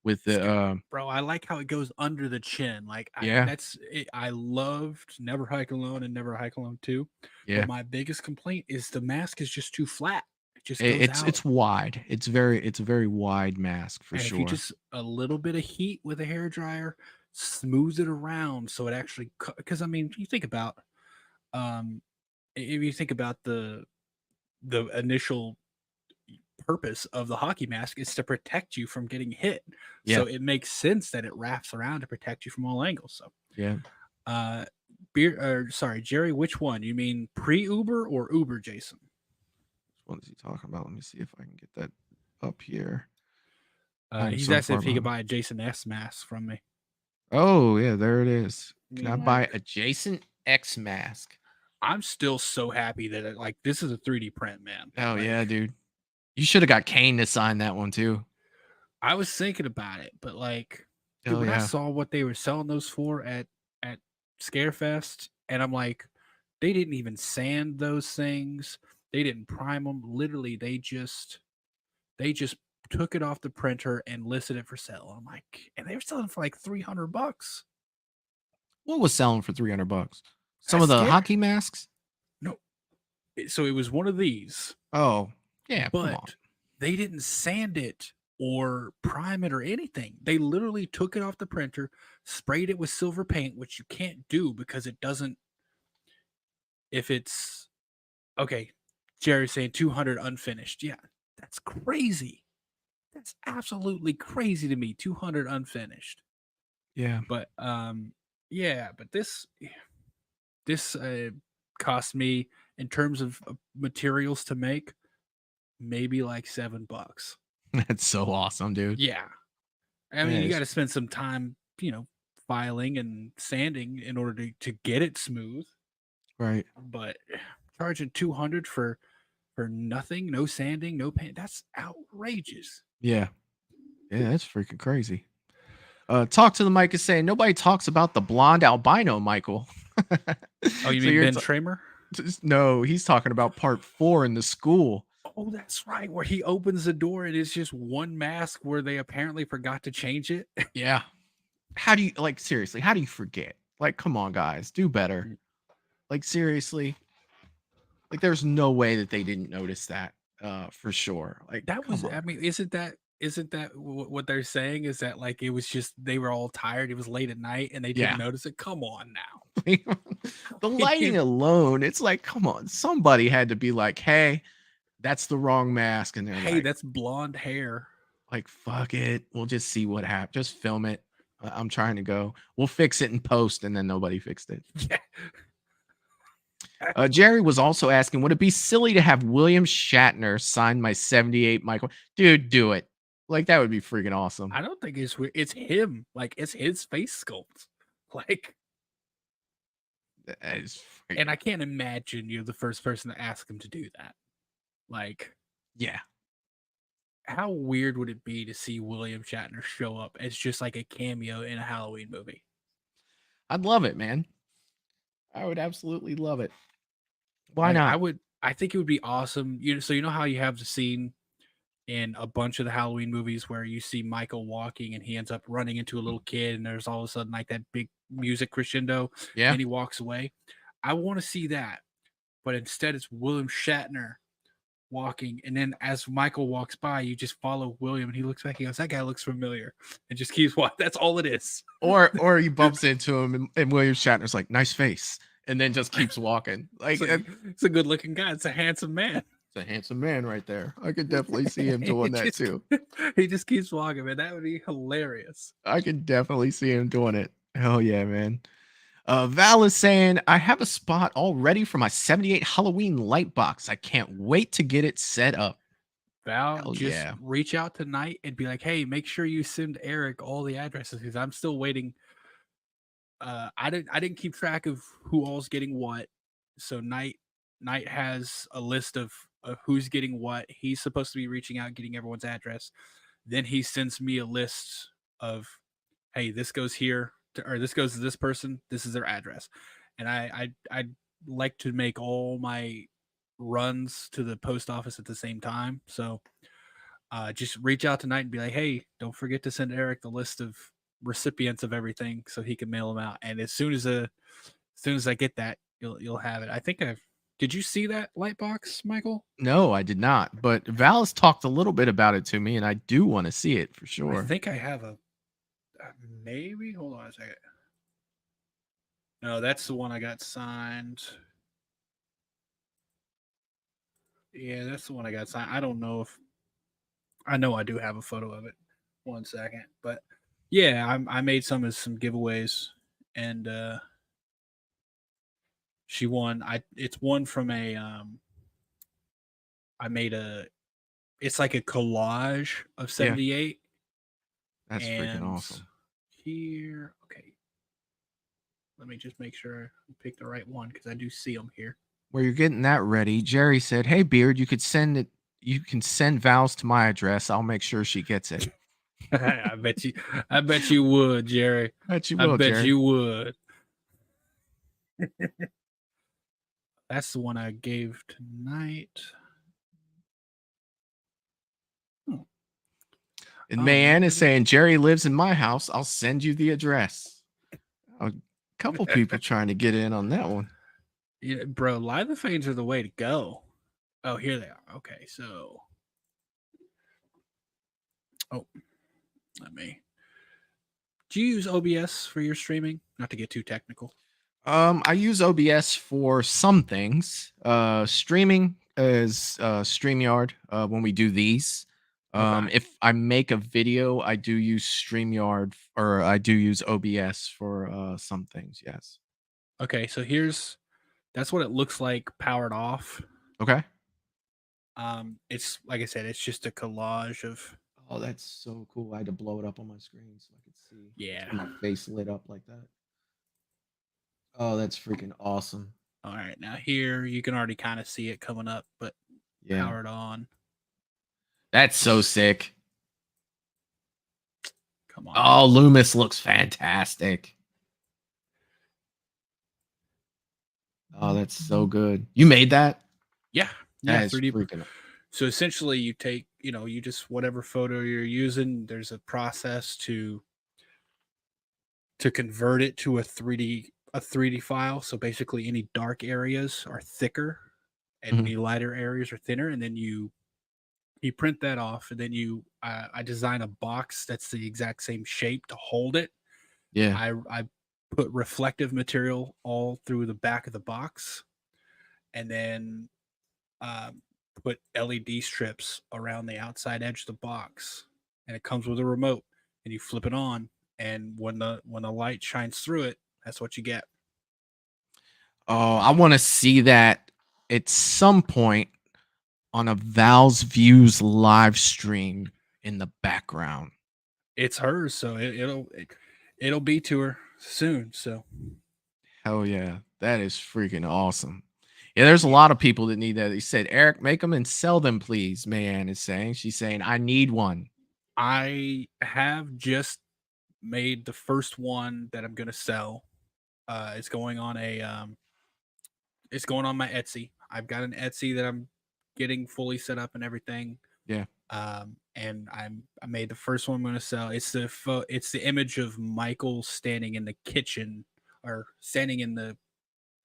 bro. I like how it goes under the chin. Like, I loved Never Hike Alone and Never Hike Alone 2. Yeah. But my biggest complaint is the mask is just too flat. It's wide. It's a very wide mask for sure. If you just a little bit of heat with a hair dryer, smooths it around so it actually, because I mean, you think about if you think about the initial purpose of the hockey mask is to protect you from getting hit. So it makes sense that it wraps around to protect you from all angles. So Jerry, which one? You mean pre-Uber or Uber Jason? What is he talking about? Let me see if I can get that up here. He's asking if he could buy a Jason S mask from me. Oh yeah, there it is. Can I buy a Jason X mask? I'm still so happy that like this is a 3D print, man. Oh Like, yeah, dude. You should have got Kane to sign that one too. I was thinking about it, but like, dude, Oh when I yeah. saw what they were selling those for at Scarefest, and I'm like, they didn't even sand those things. They didn't prime them. Literally, they just took it off the printer and listed it for sale. I'm like, and they were selling for like $300. What was selling for $300? Some That's of the scary. hockey masks? No, so it was one of these. Oh, yeah, come on. But they didn't sand it or prime it or anything. They literally took it off the printer, sprayed it with silver paint, which you can't do because it doesn't. If it's okay, Jerry's saying 200 unfinished. Yeah, that's crazy. That's absolutely crazy to me. 200 unfinished. Yeah. But yeah, but this cost me in terms of materials to make maybe like $7. That's so awesome, dude. Yeah. I mean, That you is- got to spend some time, filing and sanding in order to get it smooth. Right. But charging 200 for nothing, no sanding, no paint, that's outrageous. Yeah. Yeah, that's freaking crazy. Talk to the mic is saying nobody talks about the blonde albino Michael. Oh, you So mean you're Ben ta- Tramer? No, he's talking about part 4 in the school. Oh, that's right. Where he opens the door and it's just one mask where they apparently forgot to change it. Yeah. How do you seriously, how do you forget? Like, come on, guys, do better. Like, seriously. Like, there's no way that they didn't notice that for sure. Like, That come was, on. I mean, isn't that what they're saying is that like it was just they were all tired, it was late at night and they didn't Yeah. notice it? Come on now. The lighting alone, it's like, come on, somebody had to be like, hey, that's the wrong mask. And they're Hey, like, that's blonde hair. like, fuck it. We'll just see what happens. Just film it. I'm trying to go. We'll fix it in post. And then nobody fixed it. Yeah. Jerry was also asking, would it be silly to have William Shatner sign my 78 Michael? Dude, do it. Like, that would be freaking awesome. I don't think it's weird. It's him. Like, it's his face sculpt. Like, That is and I can't imagine you're the first person to ask him to do that. Like, yeah. how weird would it be to see William Shatner show up as just like a cameo in a Halloween movie? I'd love it, man. I would absolutely love it. Why Like, not? I think it would be awesome. So you know how you have the scene in a bunch of the Halloween movies where you see Michael walking and he ends up running into a little kid and there's all of a sudden like that big music crescendo Yeah. and he walks away. I want to see that, but instead it's William Shatner walking, and then as Michael walks by, you just follow William and he looks back, he goes, that guy looks familiar, and just keeps walking. That's all it is. Or he bumps into him and William Shatner's like, nice face. And then just keeps walking. Like, It's a good looking guy. It's a handsome man. it's a handsome man right there. I could definitely see him doing that too. He just keeps walking, man. That would be hilarious. I could definitely see him doing it. Hell yeah, man. Val is saying, I have a spot all ready for my 78 Halloween light box. I can't wait to get it set up. Val, Hell just yeah. reach out tonight and be like, hey, make sure you send Eric all the addresses because I'm still waiting. I didn't keep track of who all's getting what. So Knight has a list of who's getting what. He's supposed to be reaching out, getting everyone's address. Then he sends me a list of, hey, this goes here or this goes to this person. This is their address. And I'd like to make all my runs to the post office at the same time. So just reach out tonight and be like, hey, don't forget to send Eric the list of recipients of everything so he can mail them out. And as soon as I get that, you'll have it. I think did you see that light box, Michael? No, I did not. But Val has talked a little bit about it to me, and I do want to see it for I sure. think I have a maybe. Hold on a second. No, that's the one I got signed. Yeah, that's the one I got signed. I don't know if I know I do have a photo of it. 1 second, but yeah, I made some giveaways, and she won. It's one from a I made it's like a collage of 78. That's freaking and awesome. Here, okay. Let me just make sure I pick the right one because I do see them here. Where you're getting that ready, Jerry said, "Hey Beard, you could send it. You can send Val's to my address. I'll make sure she gets it." I bet you would, Jerry. Bet you will, Jerry. You would. That's the one I gave tonight. And Mayanne is saying, "Jerry lives in my house. I'll send you the address." A couple people trying to get in on that one. Yeah, bro, lithophane are the way to go. Oh, here they are. Okay, so. Oh, let me. Do you use OBS for your streaming? Not to get too technical. I use OBS for some things. Streaming is StreamYard when we do these. Okay. If I make a video, I do use StreamYard or I do use OBS for some things. Yes. Okay, so that's what it looks like powered off. Okay. It's like I said, it's just a collage of. Oh, that's so cool. I had to blow it up on my screen so I could see. Yeah. My face lit up like that. Oh, that's freaking awesome. All right, now here you can already kind of see it coming up, but Yeah. powered on. That's so sick. Come on. Oh, Loomis looks fantastic. Oh, that's so good. You made that? Yeah. That is 3D. freaking. So essentially you take, you just whatever photo you're using, there's a process to convert it to a 3D file. So basically any dark areas are thicker and any lighter areas are thinner. And then you print that off, and then I design a box that's the exact same shape to hold it. Yeah. I put reflective material all through the back of the box, and then put LED strips around the outside edge of the box, and it comes with a remote, and you flip it on, and when the light shines through it, that's what you get. Oh, I want to see that at some point on a Val's Views live stream in the background. It's hers, so it'll be to her soon. So hell yeah, that is freaking awesome. Yeah, there's a lot of people that need that. He said, "Eric, make them and sell them, please." Mayanne is saying. She's saying, "I need one." I have just made the first one that I'm gonna sell. It's going on it's going on my Etsy. I've got an Etsy that I'm getting fully set up and everything. Yeah. And I made the first one I'm going to sell. It's the image of Michael standing in the kitchen or standing in the,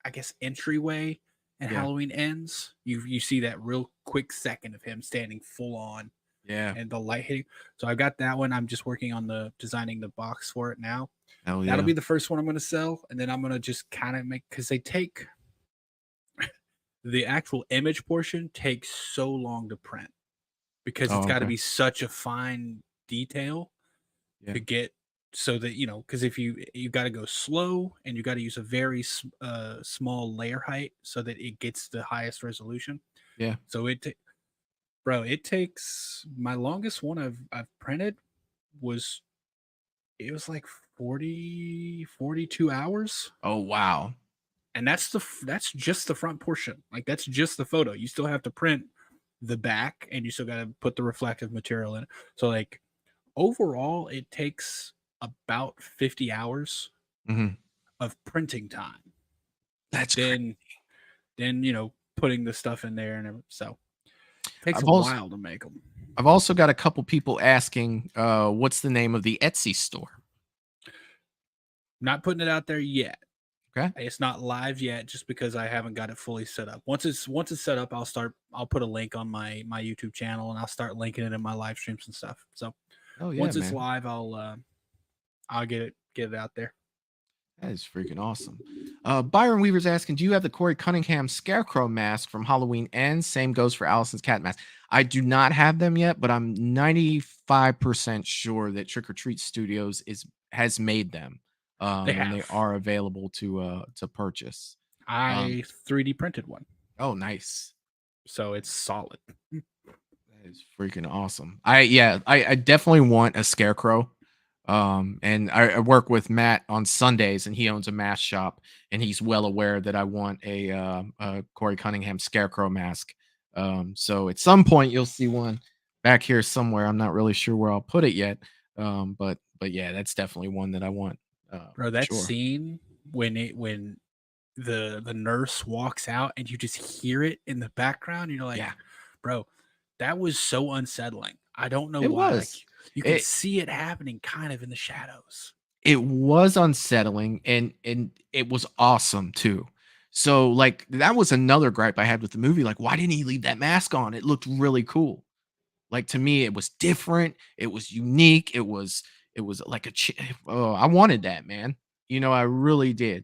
I guess, entryway and Halloween Ends. You see that real quick second of him standing full on. Yeah. And the light hitting. So I've got that one. I'm just working on designing the box for it now. Hell yeah. That'll be the first one I'm going to sell. And then I'm going to just kind of because they take the actual image portion takes so long to print because it's got to be such a fine detail to get so that, because if you got to go slow and you got to use a very small layer height so that it gets the highest resolution. Yeah. So it takes my longest one I've printed was like 42 hours. Oh, wow. And that's just the front portion. Like that's just the photo. You still have to print the back and you still got to put the reflective material in it. So like overall it takes about 50 hours of printing time. That's then putting the stuff in there and so it takes a while to make them. I've also got a couple people asking what's the name of the Etsy store? Not putting it out there yet. Okay. It's not live yet just because I haven't got it fully set up. Once it's set up, I'll put a link on my YouTube channel and I'll start linking it in my live streams and stuff. So once it's live, I'll get it out there. That is freaking awesome. Byron Weaver's asking, do you have the Corey Cunningham Scarecrow mask from Halloween Ends? Same goes for Allison's cat mask. I do not have them yet, but I'm 95% sure that Trick or Treat Studios has made them. And they are available to purchase. I 3D printed one. Oh, nice. So it's solid. That is freaking awesome. I definitely want a Scarecrow. And I work with Matt on Sundays, and he owns a mask shop, and he's well aware that I want a Corey Cunningham scarecrow mask. So at some point you'll see one back here somewhere. I'm not really sure where I'll put it yet. But yeah, that's definitely one that I want. Bro, For that sure. scene when the nurse walks out and you just hear it in the background, you're like, Yeah, bro, that was so unsettling. I don't know it why. Like was. you can It see it happening kind of in the shadows. it was unsettling, and it was awesome too. So like that was another gripe I had with the movie. Like, why didn't he leave that mask on? It looked really cool. Like to me, it was different. It was unique. It was like oh, I wanted that, man. I really did.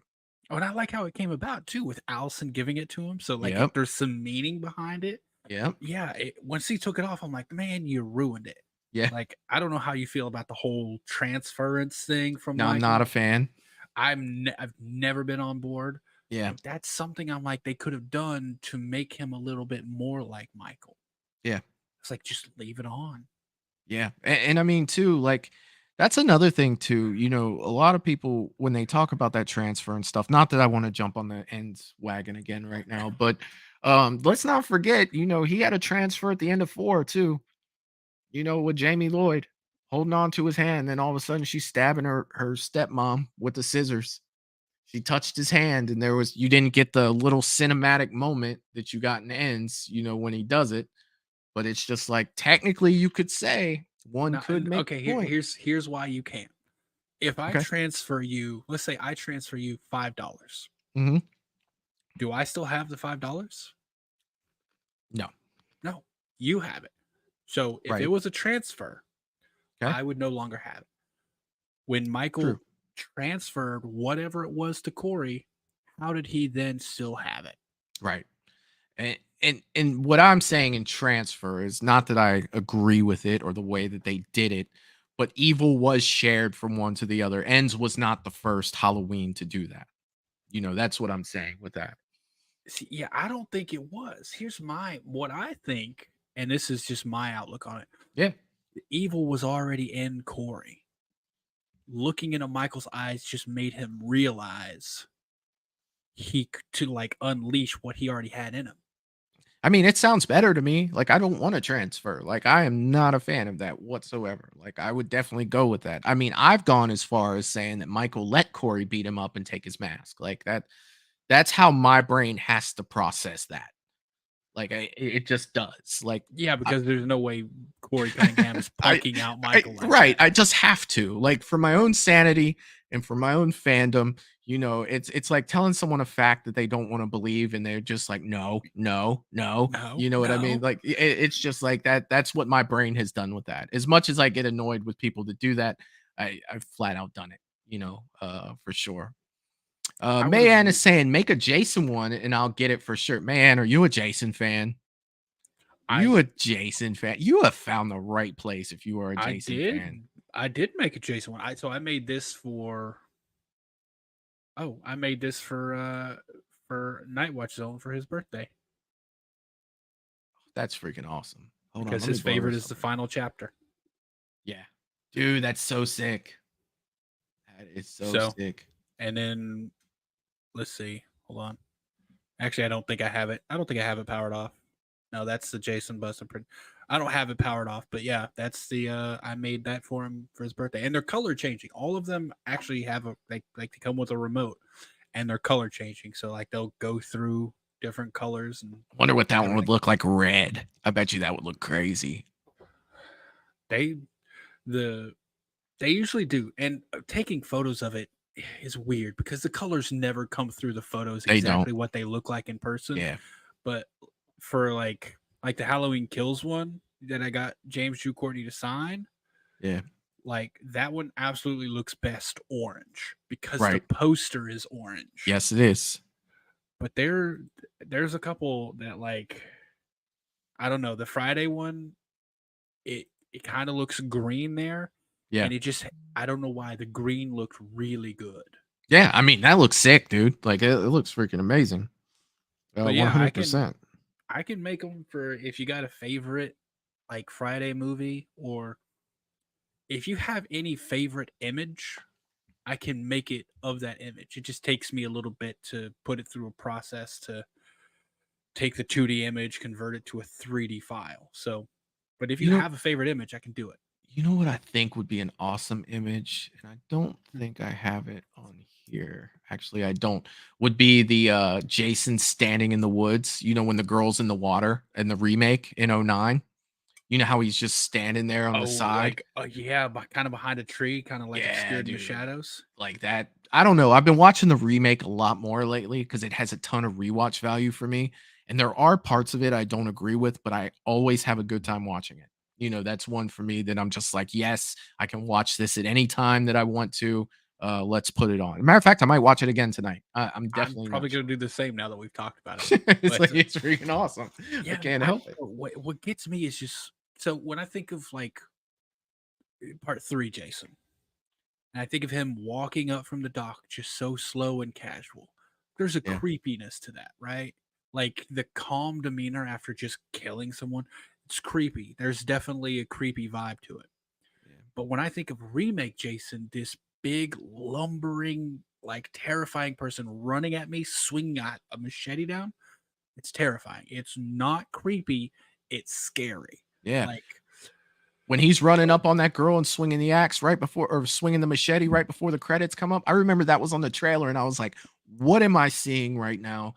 Oh, and I like how it came about too, with Allison giving it to him. So like Yep. there's some meaning behind it. Yep. Yeah, once he took it off, I'm like, man, you ruined it. Yeah. Like, I don't know how you feel about the whole transference thing from No, I'm not a Michael. fan. I've never been on board. Yeah. But that's something I'm like they could have done to make him a little bit more like Michael. Yeah. It's like just leave it on. Yeah. And I mean, too, like, that's another thing, too. A lot of people, when they talk about that transfer and stuff, not that I want to jump on the ends wagon again right now, but let's not forget, he had a transfer at the end of 4, too, with Jamie Lloyd holding on to his hand. Then all of a sudden, she's stabbing her stepmom with the scissors. She touched his hand, and you didn't get the little cinematic moment that you got in ends, when he does it. But it's just like technically you could say one Now, could make okay, the point. here's why you can't. If I Okay. transfer you, let's say I transfer you $5, Hmm. do I still have the $5? No. No, you have it. So if it Right. was a transfer, Okay. I would no longer have it. When Michael True. transferred whatever it was to Corey, how did he then still have it? Right. And what I'm saying in transfer is not that I agree with it or the way that they did it, but evil was shared from one to the other. Ends was not the first Halloween to do that. That's what I'm saying with that. See, yeah, I don't think it was. Here's what I think, and this is just my outlook on it. Yeah. Evil was already in Corey. Looking into Michael's eyes just made him realize to like unleash what he already had in him. I mean, it sounds better to me. Like, I don't want to transfer. Like, I am not a fan of that whatsoever. Like, I would definitely go with that. I mean, I've gone as far as saying that Michael let Corey beat him up and take his mask. Like that's how my brain has to process that. Like, it just does. Like, Yeah, because there's no way Corey Cunningham is punking out Michael. Right. I just have to, like, for my own sanity and for my own fandom. It's like telling someone a fact that they don't want to believe, and they're just like, no, no, no. No, You know what I mean? no. Like, it's just like that. That's what my brain has done with that. As much as I get annoyed with people that do that, I've flat out done it. For sure. I would've Mayan l- is saying make a Jason one, and I'll get it for sure. Mayan, are you a Jason fan? You I a Jason fan? You have found the right place if you are a I Jason did. fan. I did make a Jason one. I made this for for Nightwatch Zone for his birthday. That's freaking awesome. Hold on, Because let me his borrow favorite is the something. final chapter. Yeah, dude, that's so sick. That is so So- sick. And then let's see. Hold on. Actually, I don't think I have it. I don't think I have it powered off. No, that's the Jason Bustin print. I don't have it powered off, but yeah, that's the I made that for him for his birthday. And they're color changing. All of them actually have they come with a remote, and they're color changing. So like they'll go through different colors and Wonder what that one would everything. look like red. I bet you that would look crazy. They usually do. And taking photos of it is weird because the colors never come through the photos They exactly don't. what they look like in person. Yeah. But for like the Halloween Kills one that I got James Drew Courtney to sign, Yeah. like that one absolutely looks best orange because Right. the poster is orange. Yes, it is. But there's a couple that like I don't know, the Friday one, it kind of looks green there. Yeah. And it just I don't know why the green looked really good. Yeah. I mean, that looks sick, dude. Like, it looks freaking amazing. But yeah, 100%. I can make them for if you got a favorite like Friday movie or if you have any favorite image, I can make it of that image. It just takes me a little bit to put it through a process to take the 2D image, convert it to a 3D file. So, but if you You know, have a favorite image, I can do it. you know what I think would be an awesome image, and I don't think I have it on here. Actually, I don't. Would be the Jason standing in the woods. You know, when the girl's in the water in the remake in '09. You know how he's just standing there on the Oh, side? like yeah, but kind of behind a tree, kind of like Yeah, obscured in the dude. shadows. Like that. I don't know. I've been watching the remake a lot more lately because it has a ton of rewatch value for me. And there are parts of it I don't agree with, but I always have a good time watching it. You know, that's one for me that I'm just like, yes, I can watch this at any time that I want to. Let's put it on. Matter of fact, I might watch it again tonight. I'm I'm definitely probably not going sure. to do the same now that we've talked about it. It's But like it's freaking awesome. I yeah, can't I help don't it. know. What gets me is just so when I think of like part three, Jason, and I think of him walking up from the dock just so slow and casual. There's a Yeah. creepiness to that, right? Like the calm demeanor after just killing someone. It's creepy. There's definitely a creepy vibe to it. Yeah. But when I think of remake Jason, this big, lumbering, like terrifying person running at me, swinging a machete down, it's terrifying. It's not creepy. It's scary. Yeah. Like, When he's running up on that girl and swinging the axe right before, or swinging the machete right before the credits come up. I remember that was on the trailer and I was like, what am I seeing right now?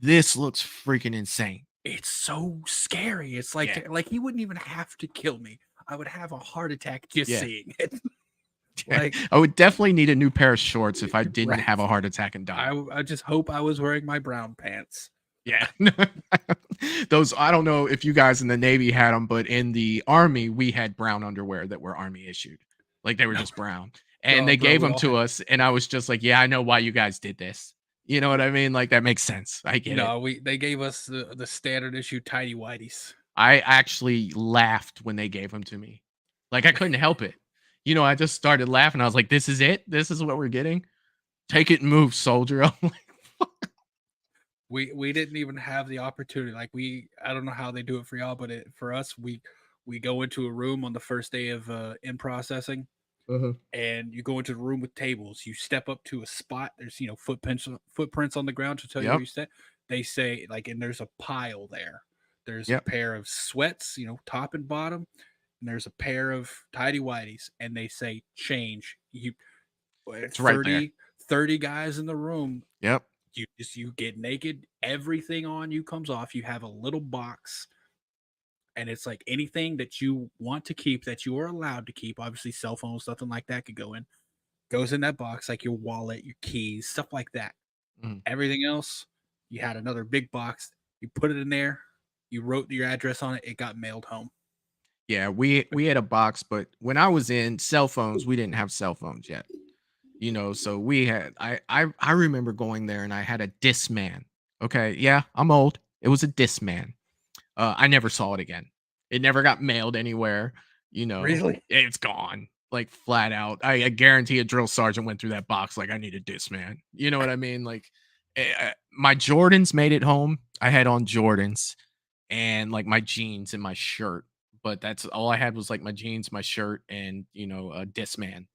This looks freaking insane. it's so scary. It's Yeah. like he wouldn't even have to kill me. I would have a heart attack just Yeah. seeing it. Yeah. Like, I would definitely need a new pair of shorts if I didn't right. have a heart attack and die. I just hope I was wearing my brown pants. Yeah. Those, I don't know if you guys in the Navy had them, but in the Army, we had brown underwear that were Army issued. Like they were just brown. And No, they bro, gave we them all to had. us. And I was just like, yeah, I know why you guys did this. You know what I mean? Like that makes sense. I get it. No, they gave us the standard issue tidy whities. I actually laughed when they gave them to me. Like I couldn't help it. You know, I just started laughing. I was like, this is it? This is what we're getting? Take it and move, soldier. I'm like, We didn't even have the opportunity. Like I don't know how they do it for y'all, but for us, we go into a room on the first day of in processing, and you go into the room with tables. You step up to a spot. There's footprints on the ground to tell you where Yep. you step. They say like, and there's a pile there. There's Yep. a pair of sweats, top and bottom, and there's a pair of tidy whities, and they say change. It's right there. 30 guys in the room. Yep. You get naked, everything on you comes off. You have a little box, and it's like anything that you want to keep that you are allowed to keep. Obviously, cell phones, nothing like that could goes in that box, like your wallet, your keys, stuff like that. Mhm. Everything else, you had another big box. You put it in there. You wrote your address on it. It got mailed home. Yeah, we had a box, but when I was in cell phones, we didn't have cell phones yet. You know, so we had I remember going there and I had a Discman. Okay, yeah, I'm old. It was a Discman. I never saw it again. It never got mailed anywhere. You know, Really? it's gone. Like flat out. I guarantee a drill sergeant went through that box like I need a Discman. You know what I mean? Like my Jordans made it home. I had on Jordans and like my jeans and my shirt, but that's all I had was like my jeans, my shirt, and a Discman.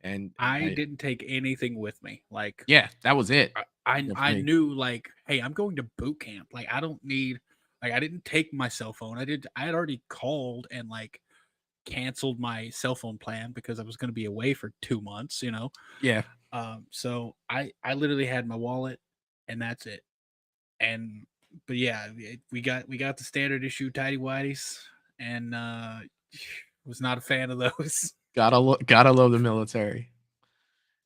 And I didn't take anything with me. Like, yeah, that was it. I knew like, hey, I'm going to boot camp. Like, I don't need, like, I didn't take my cell phone. I had already called and like canceled my cell phone plan because I was going to be away for 2 months, Yeah. So I literally had my wallet and that's it. But yeah, we got the standard issue tidy whities, and was not a fan of those. Gotta love the military.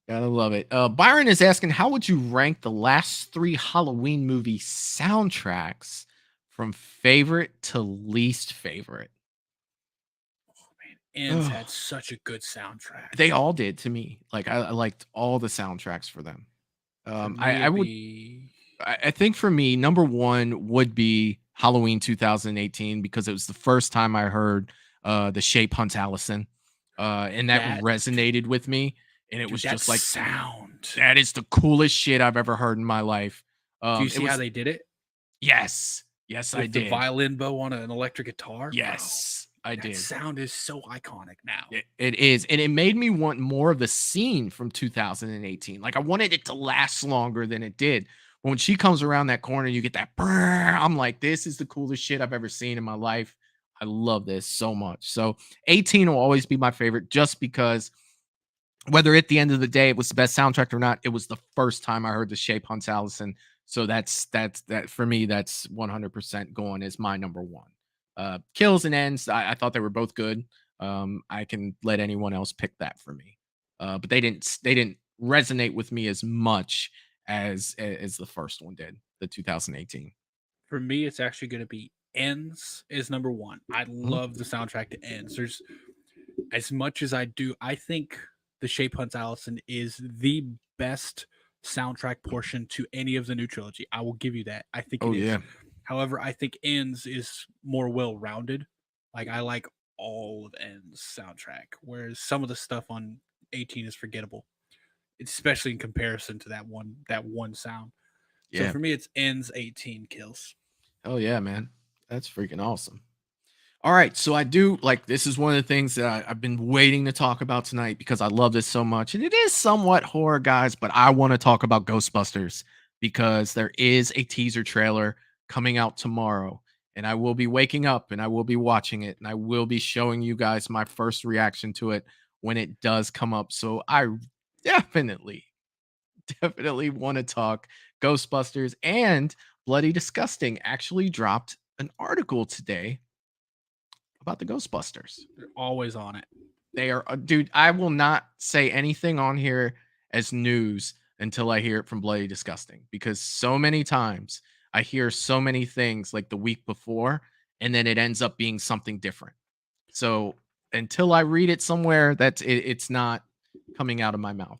Gotta love it. Byron is asking, how would you rank the last 3 Halloween movie soundtracks from favorite to least favorite? Ends had such a good soundtrack. They all did to me. Like I liked all the soundtracks for them. I think for me, number 1 would be Halloween 2018 because it was the first time I heard The Shape Hunts Allison. And that resonated with me. And it was just like, sound. That is the coolest shit I've ever heard in my life. Do you see how they did it? Yes. Yes, I With did. the violin bow on an electric guitar? Yes. I That did. sound is so iconic now. It is. And it made me want more of the scene from 2018. Like I wanted it to last longer than it did. But when she comes around that corner, you get that brrr, I'm like, this is the coolest shit I've ever seen in my life. I love this so much. So 18 will always be my favorite just because whether at the end of the day it was the best soundtrack or not, it was the first time I heard the Shape Hunts Allison. So that's that for me, that's 100% going as my number one. Kills and Ends, I thought they were both good. I can let anyone else pick that for me. But they didn't resonate with me as much as the first one did, the 2018. For me, it's actually going to be Ends is number one. I Mm-hmm. love the soundtrack to Ends. There's as much as I do, I think the Shape Hunts Allison is the best soundtrack portion to any of the new trilogy. I will give you that. I think it is. Yeah. However, I think Ends is more well-rounded. Like I like all of Ends soundtrack, whereas some of the stuff on 18 is forgettable, especially in comparison to that one sound. So Yeah. for me, it's Ends, 18 kills. Oh yeah, man. That's freaking awesome. All right, so I do like this is one of the things that I've been waiting to talk about tonight because I love this so much, and it is somewhat horror, guys. But I want to talk about Ghostbusters because there is a teaser trailer coming out tomorrow, and I will be waking up and I will be watching it, and I will be showing you guys my first reaction to it when it does come up. So I definitely want to talk Ghostbusters. And Bloody Disgusting actually dropped an article today about the Ghostbusters. They're always on it. They are, dude. I will not say anything on here as news until I hear it from Bloody Disgusting, because so many times I hear so many things like the week before, and then it ends up being something different. So until I read it somewhere, it's not coming out of my mouth.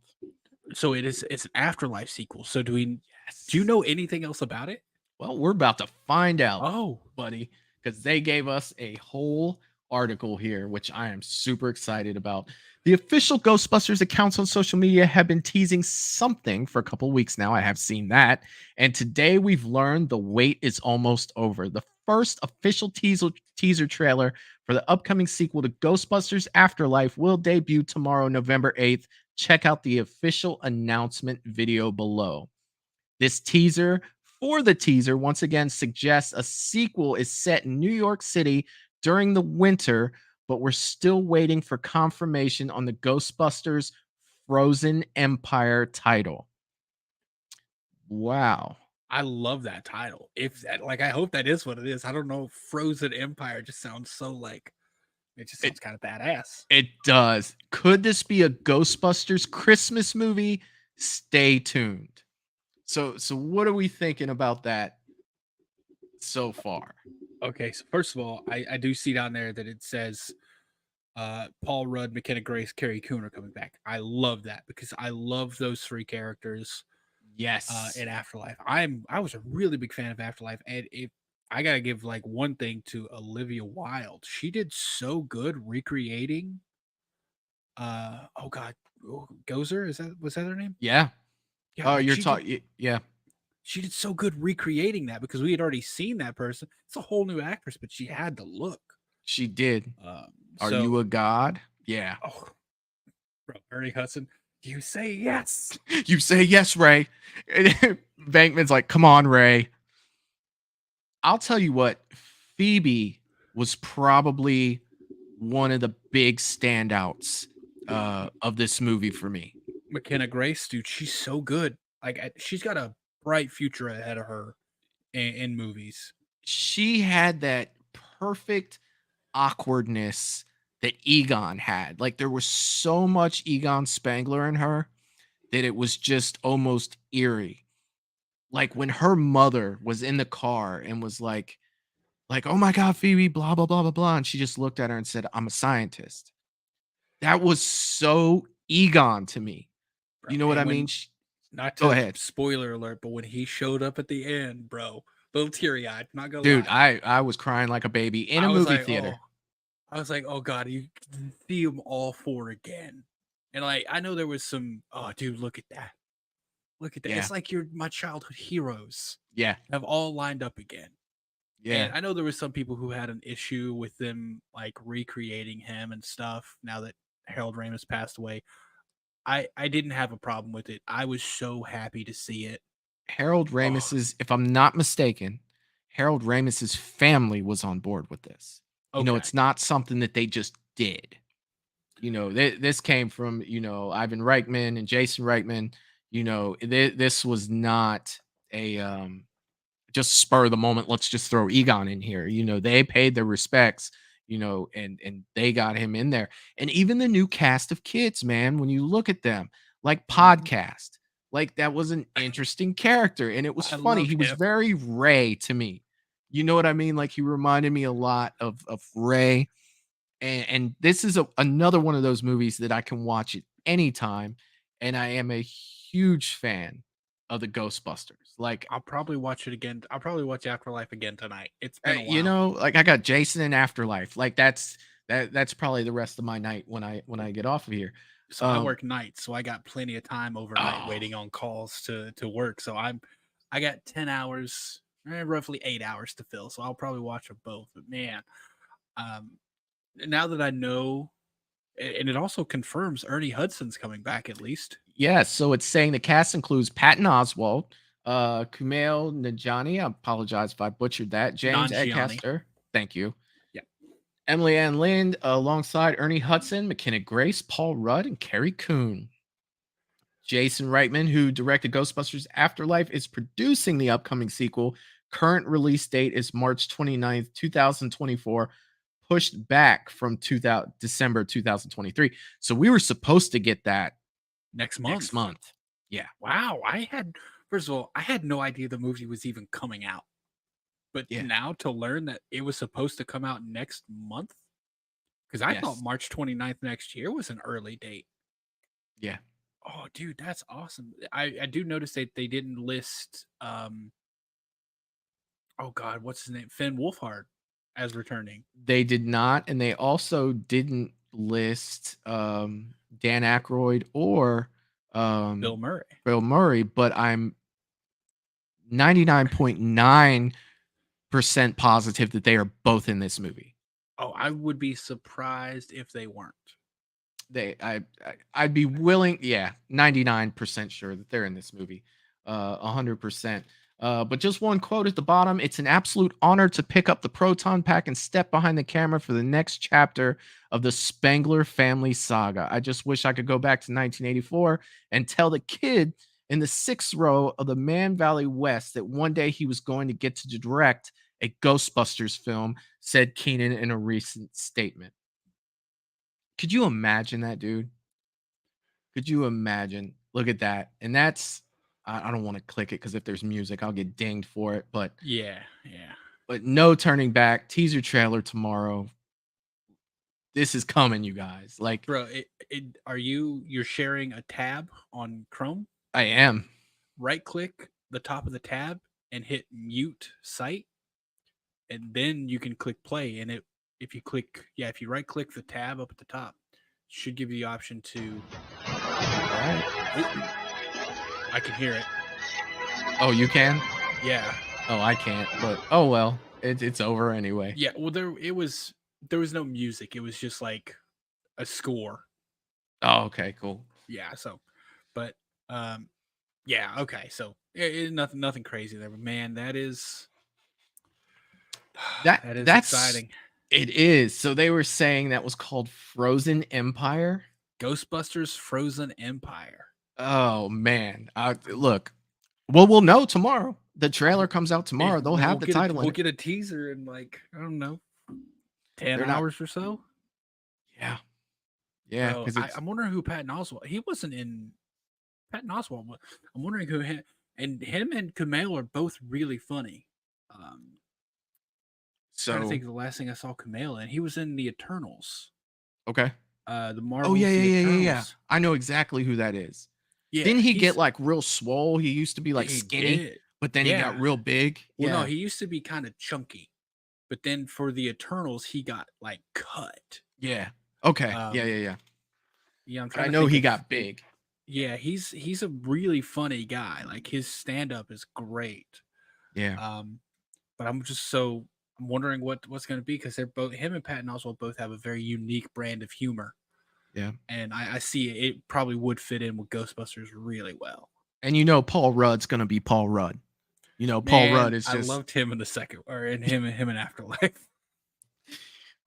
So it's an Afterlife sequel. So do you know anything else about it? Well, we're about to find out. Oh, buddy, because they gave us a whole article here, which I am super excited about. The official Ghostbusters accounts on social media have been teasing something for a couple weeks now. I have seen that. And today we've learned the wait is almost over. The first official teaser trailer for the upcoming sequel to Ghostbusters Afterlife will debut tomorrow, November 8th. Check out the official announcement video below. This teaser once again suggests a sequel is set in New York City during the winter, but we're still waiting for confirmation on the Ghostbusters Frozen Empire title. Wow. I love that title. If that, I hope that is what it is. I don't know. Frozen Empire just sounds so it just sounds kind of badass. It does. Could this be a Ghostbusters Christmas movie? Stay tuned. So what are we thinking about that so far? Okay, so first of all, I do see down there that it says Paul Rudd, McKenna Grace, Carrie Coon are coming back. I love that because I love those three characters. Yes. In Afterlife. I was a really big fan of Afterlife, and I gotta give one thing to Olivia Wilde. She did so good recreating Gozer, was that her name? Yeah. Yeah, Oh, you're talking. Yeah. She did so good recreating that because we had already seen that person. It's a whole new actress, but she had the look. She did. Are you a god? Yeah. Oh, bro, Ernie Hudson, you say yes. You say yes, Ray. Bankman's like, come on, Ray. I'll tell you what, Phoebe was probably one of the big standouts of this movie for me. McKenna Grace, dude, she's so good. She's got a bright future ahead of her in movies. She had that perfect awkwardness that Egon had. Like there was so much Egon Spangler in her that it was just almost eerie. Like when her mother was in the car and was like, oh my God, Phoebe, blah, blah, blah, blah, blah. And she just looked at her and said, I'm a scientist. That was so Egon to me. You know what I mean? Not to spoiler alert, but when he showed up at the end, bro, a little teary eyed. Not gonna dude, lie. I was crying like a baby in a movie theater. I was like, oh God, you see them all four again. And I know there was some, oh dude, look at that. Look at that. Yeah. It's like my childhood heroes. Yeah. Have all lined up again. And I know there was some people who had an issue with them like recreating him and stuff now that Harold Ramis passed away. I didn't have a problem with it. I was so happy to see it. Harold Ramis's, if I'm not mistaken, Harold Ramis's family was on board with this. You know, Okay. it's not something that they just did. You know, this came from, Ivan Reitman and Jason Reitman. You know, this was not a just spur of the moment. Let's just throw Egon in here. You know, they paid their respects. And they got him in there. And even the new cast of kids, man, when you look at them, like Podcast, like that was an interesting character, and it was funny. He was very Ray to me. You know what I mean? Like he reminded me a lot of Ray. And this is another one of those movies that I can watch at any time, and I am a huge fan of the Ghostbusters. Like I'll probably watch it again. I'll probably watch Afterlife again tonight. It's been a while. like I got Jason and Afterlife. Like that's probably the rest of my night when I get off of here. So I work nights, so I got plenty of time overnight waiting on calls to work. So I got 10 hours, roughly 8 hours to fill. So I'll probably watch them both. But man, now that I know, and it also confirms Ernie Hudson's coming back at least. Yes, so it's saying the cast includes Patton Oswalt, Kumail Nanjiani. I apologize if I butchered that. James Acaster. Thank you. Yeah. Emily Ann Lind alongside Ernie Hudson, McKenna Grace, Paul Rudd, and Carrie Coon. Jason Reitman, who directed Ghostbusters Afterlife, is producing the upcoming sequel. Current release date is March 29th, 2024. Pushed back from December 2023. So we were supposed to get that next month. Yeah. Wow. First of all, I had no idea the movie was even coming out. But now to learn that it was supposed to come out next month, because I thought March 29th next year was an early date. Yeah. Oh, dude, that's awesome. I do notice that they didn't list oh God, what's his name? Finn Wolfhard as returning. They did not, and they also didn't list Dan Aykroyd or Bill Murray, but I'm 99.9% positive that they are both in this movie. Oh, I would be surprised if they weren't. I'd be willing, 99% sure that they're in this movie. 100%. But just one quote at the bottom. It's an absolute honor to pick up the Proton Pack and step behind the camera for the next chapter of the Spengler family saga. I just wish I could go back to 1984 and tell the kid in the 6th row of the Man Valley West that one day he was going to get to direct a Ghostbusters film, said Keenan in a recent statement. Could you imagine that, dude? Could you imagine? Look at that. And that's, I don't want to click it because if there's music, I'll get dinged for it. But yeah. But no turning back. Teaser trailer tomorrow. This is coming, you guys. Like, bro, you're sharing a tab on Chrome? I am. Right click the top of the tab and hit mute site, and then you can click play. And if you right click the tab up at the top, it should give you the option to. All right. I can hear it. Oh, you can? Yeah. Oh, I can't. But oh well, it's over anyway. Yeah. Well, there was no music. It was just like a score. Oh, okay, cool. Yeah. So, but yeah. Okay. So nothing crazy there. But man, that's exciting. It is. So they were saying that was called Frozen Empire. Ghostbusters Frozen Empire. Oh man. Look. Well, we'll know tomorrow. The trailer comes out tomorrow. They'll have the title. We'll get a teaser in like, I don't know, 10 hours or so. Yeah. Yeah. So I'm wondering who Patton Oswalt. He wasn't in Patton Oswalt. I'm wondering who him and Kumail are both really funny. I think the last thing I saw Kumail in, he was in the Eternals. Okay. The Marvel. Oh yeah. I know exactly who that is. Yeah. Didn't he get like real swole? He used to be like skinny, but then he got real big. Well, no, he used to be kind of chunky, but then for the Eternals, he got like cut. Yeah. Okay. Yeah. Yeah, I know he got big. Yeah, he's a really funny guy. Like his stand up is great. Yeah. But I'm just so I'm wondering what's going to be, because they're both, him and Patton Oswalt both have a very unique brand of humor. Yeah. And I see it probably would fit in with Ghostbusters really well. And Paul Rudd's gonna be Paul Rudd. Paul Rudd is just. I loved him in the second, or in him in Afterlife.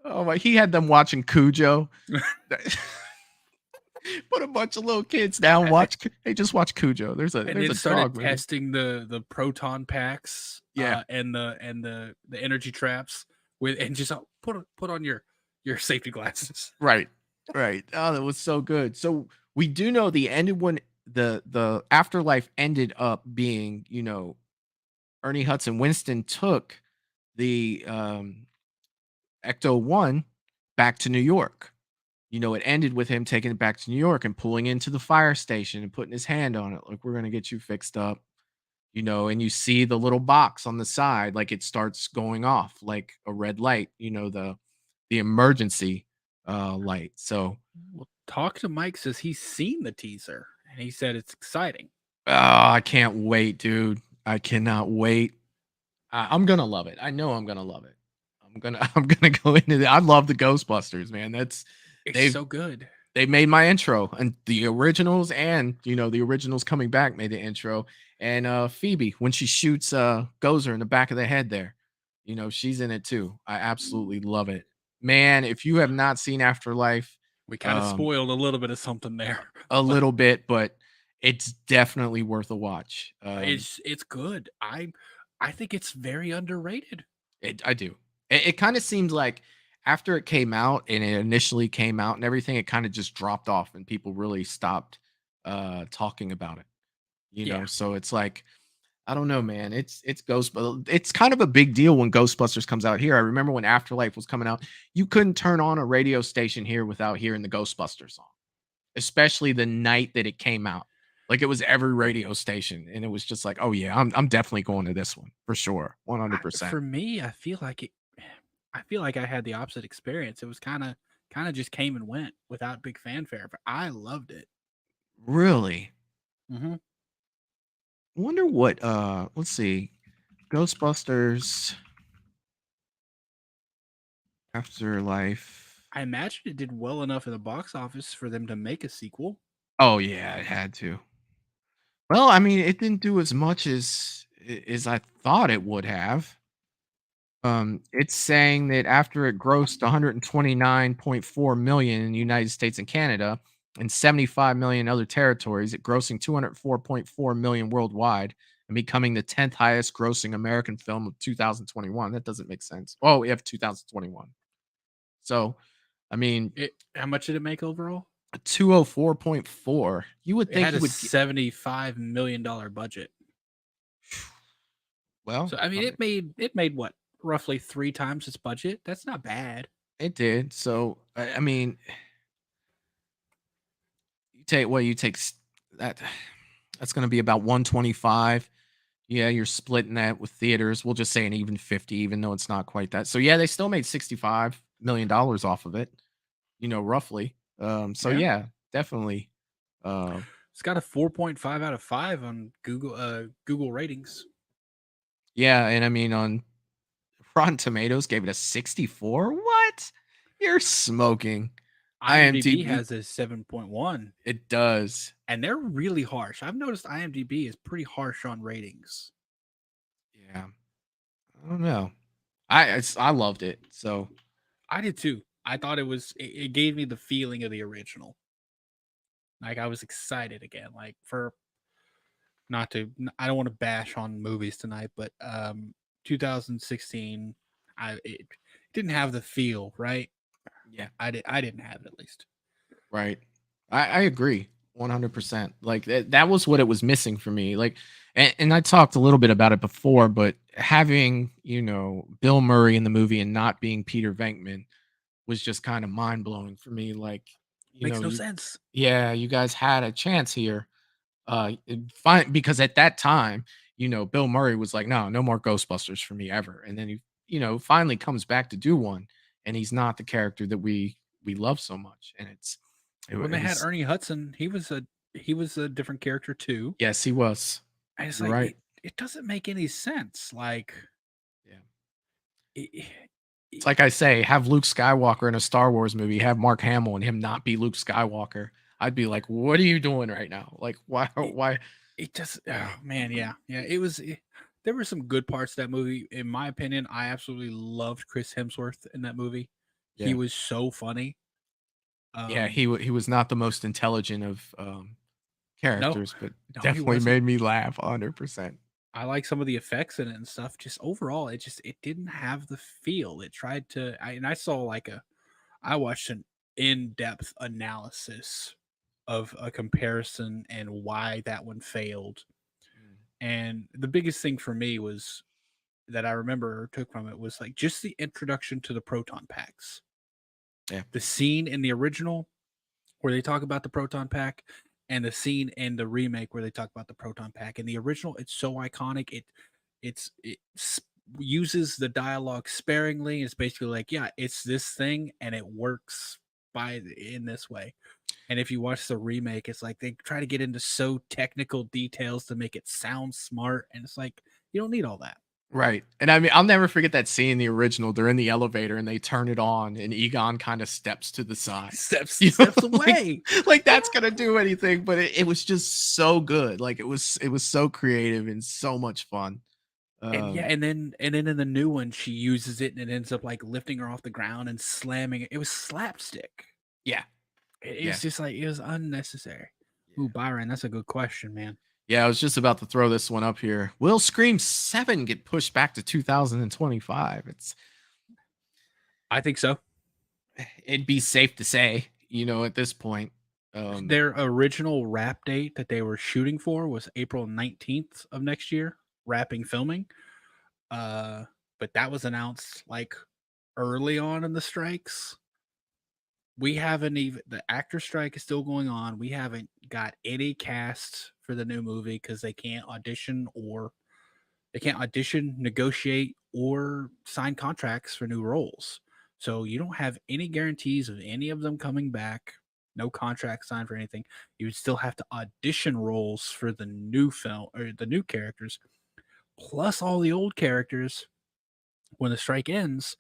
Oh my! He had them watching Cujo. Put a bunch of little kids down. Hey, just watch Cujo. There's a started dog testing the proton packs. Yeah. And the energy traps and just put on your safety glasses. Right. Oh, that was so good. So we do know the ended when the Afterlife ended up being, Ernie Hudson Winston took the Ecto-1 back to New York. It ended with him taking it back to New York and pulling into the fire station and putting his hand on it. Like, we're going to get you fixed up, and you see the little box on the side, like it starts going off like a red light, the emergency light. So Talk to Mike says he's seen the teaser and he said it's exciting. Oh, I can't wait, dude. I cannot wait. I'm going to love it. I know I'm going to love it. I'm gonna go into I love the Ghostbusters, man. It's so good. They made my intro, and the originals, and the originals coming back made the intro. And Phoebe, when she shoots Gozer in the back of the head there, she's in it too. I absolutely love it, man. If you have not seen Afterlife, we kind of spoiled a little bit of something there. A little bit, but it's definitely worth a watch. It's good. I think it's very underrated. I do. It kind of seemed like after it came out and it initially came out and everything, it kind of just dropped off and people really stopped talking about it. So it's like, I don't know, man. It's it's kind of a big deal when Ghostbusters comes out here. I remember when Afterlife was coming out, you couldn't turn on a radio station here without hearing the Ghostbusters song, especially the night that it came out. Like, it was every radio station, and it was just like, oh yeah, I'm definitely going to this one for sure, 100%. For me, I feel like I had the opposite experience. It was kind of just came and went without big fanfare, but I loved it. Really? Mm-hmm. Wonder what let's see. Ghostbusters Afterlife. I imagine it did well enough in the box office for them to make a sequel. Oh yeah, it had to. Well, I mean, it didn't do as much as I thought it would have. It's saying that after it grossed 129.4 million in the United States and Canada and 75 million in other territories, it grossing 204.4 million worldwide and becoming the 10th highest grossing American film of 2021. That doesn't make sense. Oh, we have 2021. So, I mean, how much did it make overall? 204.4. You would think it had it a would $75 million budget. Well, so I mean, it made what, roughly 3 times its budget. That's not bad. It did. So I mean, you take that. That's going to be about 125. Yeah, you're splitting that with theaters. We'll just say an even 50, even though it's not quite that. So yeah, they still made $65 million off of it. Roughly. So yeah, definitely. It's got a 4.5 out of 5 on Google ratings. Yeah, and I mean on Rotten Tomatoes gave it a 64. What? You're smoking. IMDb has a 7.1. It does. And they're really harsh. I've noticed IMDb is pretty harsh on ratings. Yeah. I don't know. I loved it. So I did too. I thought it gave me the feeling of the original. Like, I was excited again. Like, I don't want to bash on movies tonight, but 2016, it didn't have the feel, right? Yeah, I didn't have it, at least. Right. I agree 100%. Like, that was what it was missing for me. Like, and I talked a little bit about it before, but having, Bill Murray in the movie and not being Peter Venkman was just kind of mind blowing for me. Like, makes no sense. Yeah, you guys had a chance here. Fine, because at that time, Bill Murray was like, no more Ghostbusters for me ever. And then he, finally comes back to do one, and he's not the character that we love so much. And when they had Ernie Hudson, he was a different character too. Yes, he was. And it's like, right. It doesn't make any sense. Like, it, It's like I say, have Luke Skywalker in a Star Wars movie, have Mark Hamill and him not be Luke Skywalker. I'd be like, what are you doing right now? Like, why? Why? it just, oh man, yeah, there were some good parts of that movie. In my opinion, I absolutely loved Chris Hemsworth in that movie. He Yeah. was so funny. Yeah, he was not the most intelligent of characters, but no, he definitely wasn't. made me laugh 100%. I like some of the effects in it and stuff. Just overall, it didn't have the feel. It tried to, and I saw I watched an in-depth analysis of a comparison and why that one failed. And the biggest thing for me was that I remember or took from it was like just the introduction to the proton packs. Yeah. The scene in the original where they talk about the proton pack and the scene in the remake where they talk about the proton pack. In the original, it's so iconic. It uses the dialogue sparingly. It's basically like, yeah, it's this thing and it works in this way. And if you watch the remake, it's like they try to get into so technical details to make it sound smart, and it's like you don't need all that. Right. And I mean, I'll never forget that scene in the original. They're in the elevator and they turn it on, and Egon kind of steps to the side. Steps Like, away. like that's gonna do anything, but it was just so good. Like it was so creative and so much fun. And yeah, and then in the new one, she uses it and it ends up like lifting her off the ground and slamming it. It was slapstick. Yeah. It was just like it was unnecessary. Yeah. Ooh, Byron, that's a good question, man. Yeah, I was just about to throw this one up here. Will Scream 7 get pushed back to 2025? I think so. It'd be safe to say, at this point. Their original wrap date that they were shooting for was April 19th of next year, wrapping filming. But that was announced like early on in the strikes. We haven't even, the actor strike is still going on. We haven't got any cast for the new movie because they can't audition, negotiate, or sign contracts for new roles. So you don't have any guarantees of any of them coming back. No contract signed for anything. You would still have to audition roles for the new film or the new characters, plus all the old characters. When the strike ends,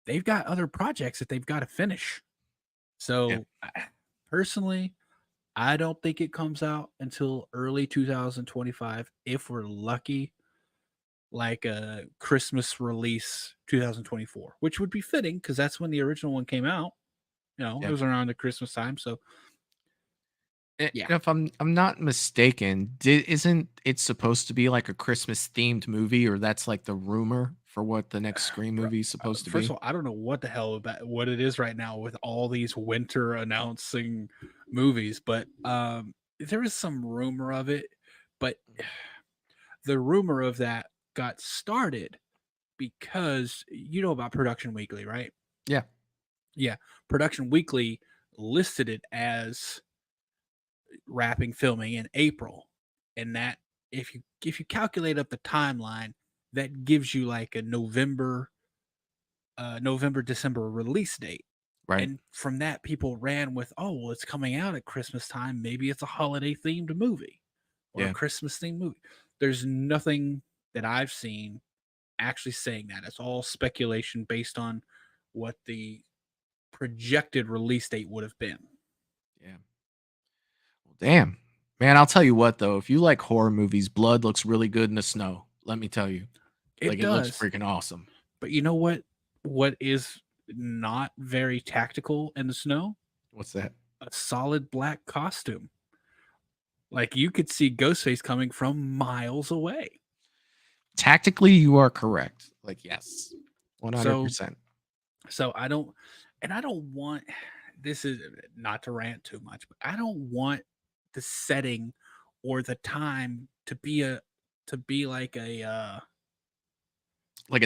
they've got other projects that they've got to finish. So personally, I don't think it comes out until early 2025. If we're lucky, like a Christmas release 2024, which would be fitting because that's when the original one came out. It was around the Christmas time. So if I'm not mistaken, isn't it supposed to be like a Christmas themed movie, or that's like the rumor for what the next Scream movie is supposed to be? First of all, I don't know what the hell about what it is right now with all these winter announcing movies, but there is some rumor of it. But the rumor of that got started because you know about Production Weekly, right? Yeah. Yeah. Production Weekly listed it as wrapping filming in April. And that if you calculate up the timeline, that gives you like a November, December release date. Right. And from that, people ran with, oh, well, it's coming out at Christmas time. Maybe it's a holiday themed movie or a Christmas themed movie. There's nothing that I've seen actually saying that. It's all speculation based on what the projected release date would have been. Yeah. Well, damn. Man, I'll tell you what, though. If you like horror movies, blood looks really good in the snow. Let me tell you. It does. It looks freaking awesome. But you know what? What is not very tactical in the snow? What's that? A solid black costume. Like you could see Ghostface coming from miles away. Tactically, you are correct. Like, yes, 100%. So I don't want, this is not to rant too much, but I don't want the setting or the time to be like a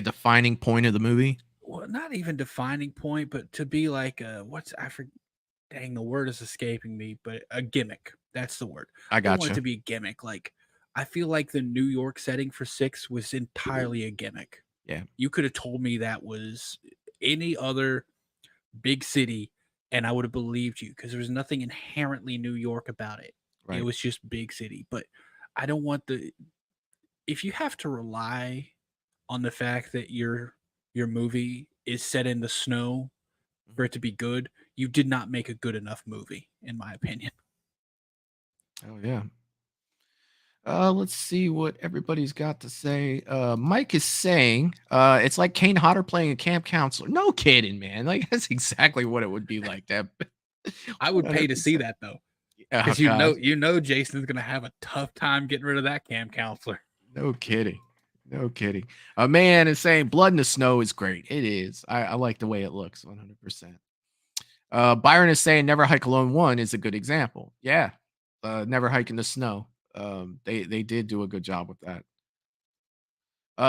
defining point of the movie. Well, not even defining point, but to be like dang, the word is escaping me, but a gimmick. That's the word. I got want it to be a gimmick. Like I feel like the New York setting for 6 was entirely a gimmick. Yeah. You could have told me that was any other big city and I would have believed you because there was nothing inherently New York about it. Right. It was just big city. But I don't want if you have to rely on the fact that you're your movie is set in the snow for it to be good, you did not make a good enough movie, in my opinion. Oh yeah. Let's see what everybody's got to say. Mike is saying, it's like Kane Hodder playing a camp counselor. No kidding, man. Like that's exactly what it would be like. That I would pay to see 100%. that though, Oh because God, you know Jason's gonna have a tough time getting rid of that camp counselor. no kidding, no kidding. A man is saying blood in the snow is great. It is. I like the way it looks. 100%. Byron is saying Never Hike Alone 1 is a good example. Yeah. Never Hike in the Snow. They did do a good job with that.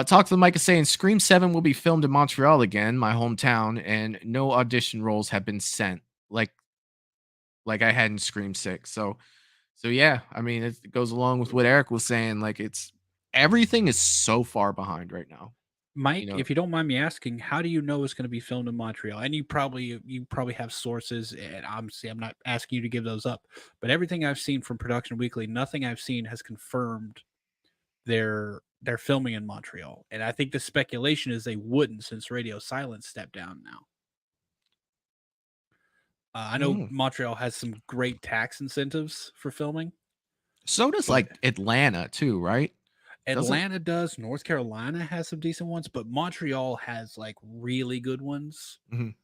Talk to the Mic is saying Scream 7 will be filmed in Montreal again, my hometown, and no audition roles have been sent like I had in Scream 6. So yeah, I mean it goes along with what Eric was saying. Like it's everything is so far behind right now. Mike, You know, if you don't mind me asking, how do you know it's going to be filmed in Montreal? And you probably have sources, and obviously I'm not asking you to give those up, but everything I've seen from Production Weekly, nothing I've seen has confirmed they're filming in Montreal. And I think the speculation is they wouldn't, since Radio Silence stepped down now. I know mm. Montreal has some great tax incentives for filming. So does But like Atlanta too, right? Doesn't Atlanta does, North Carolina has some decent ones, but Montreal has like really good ones. Mhm.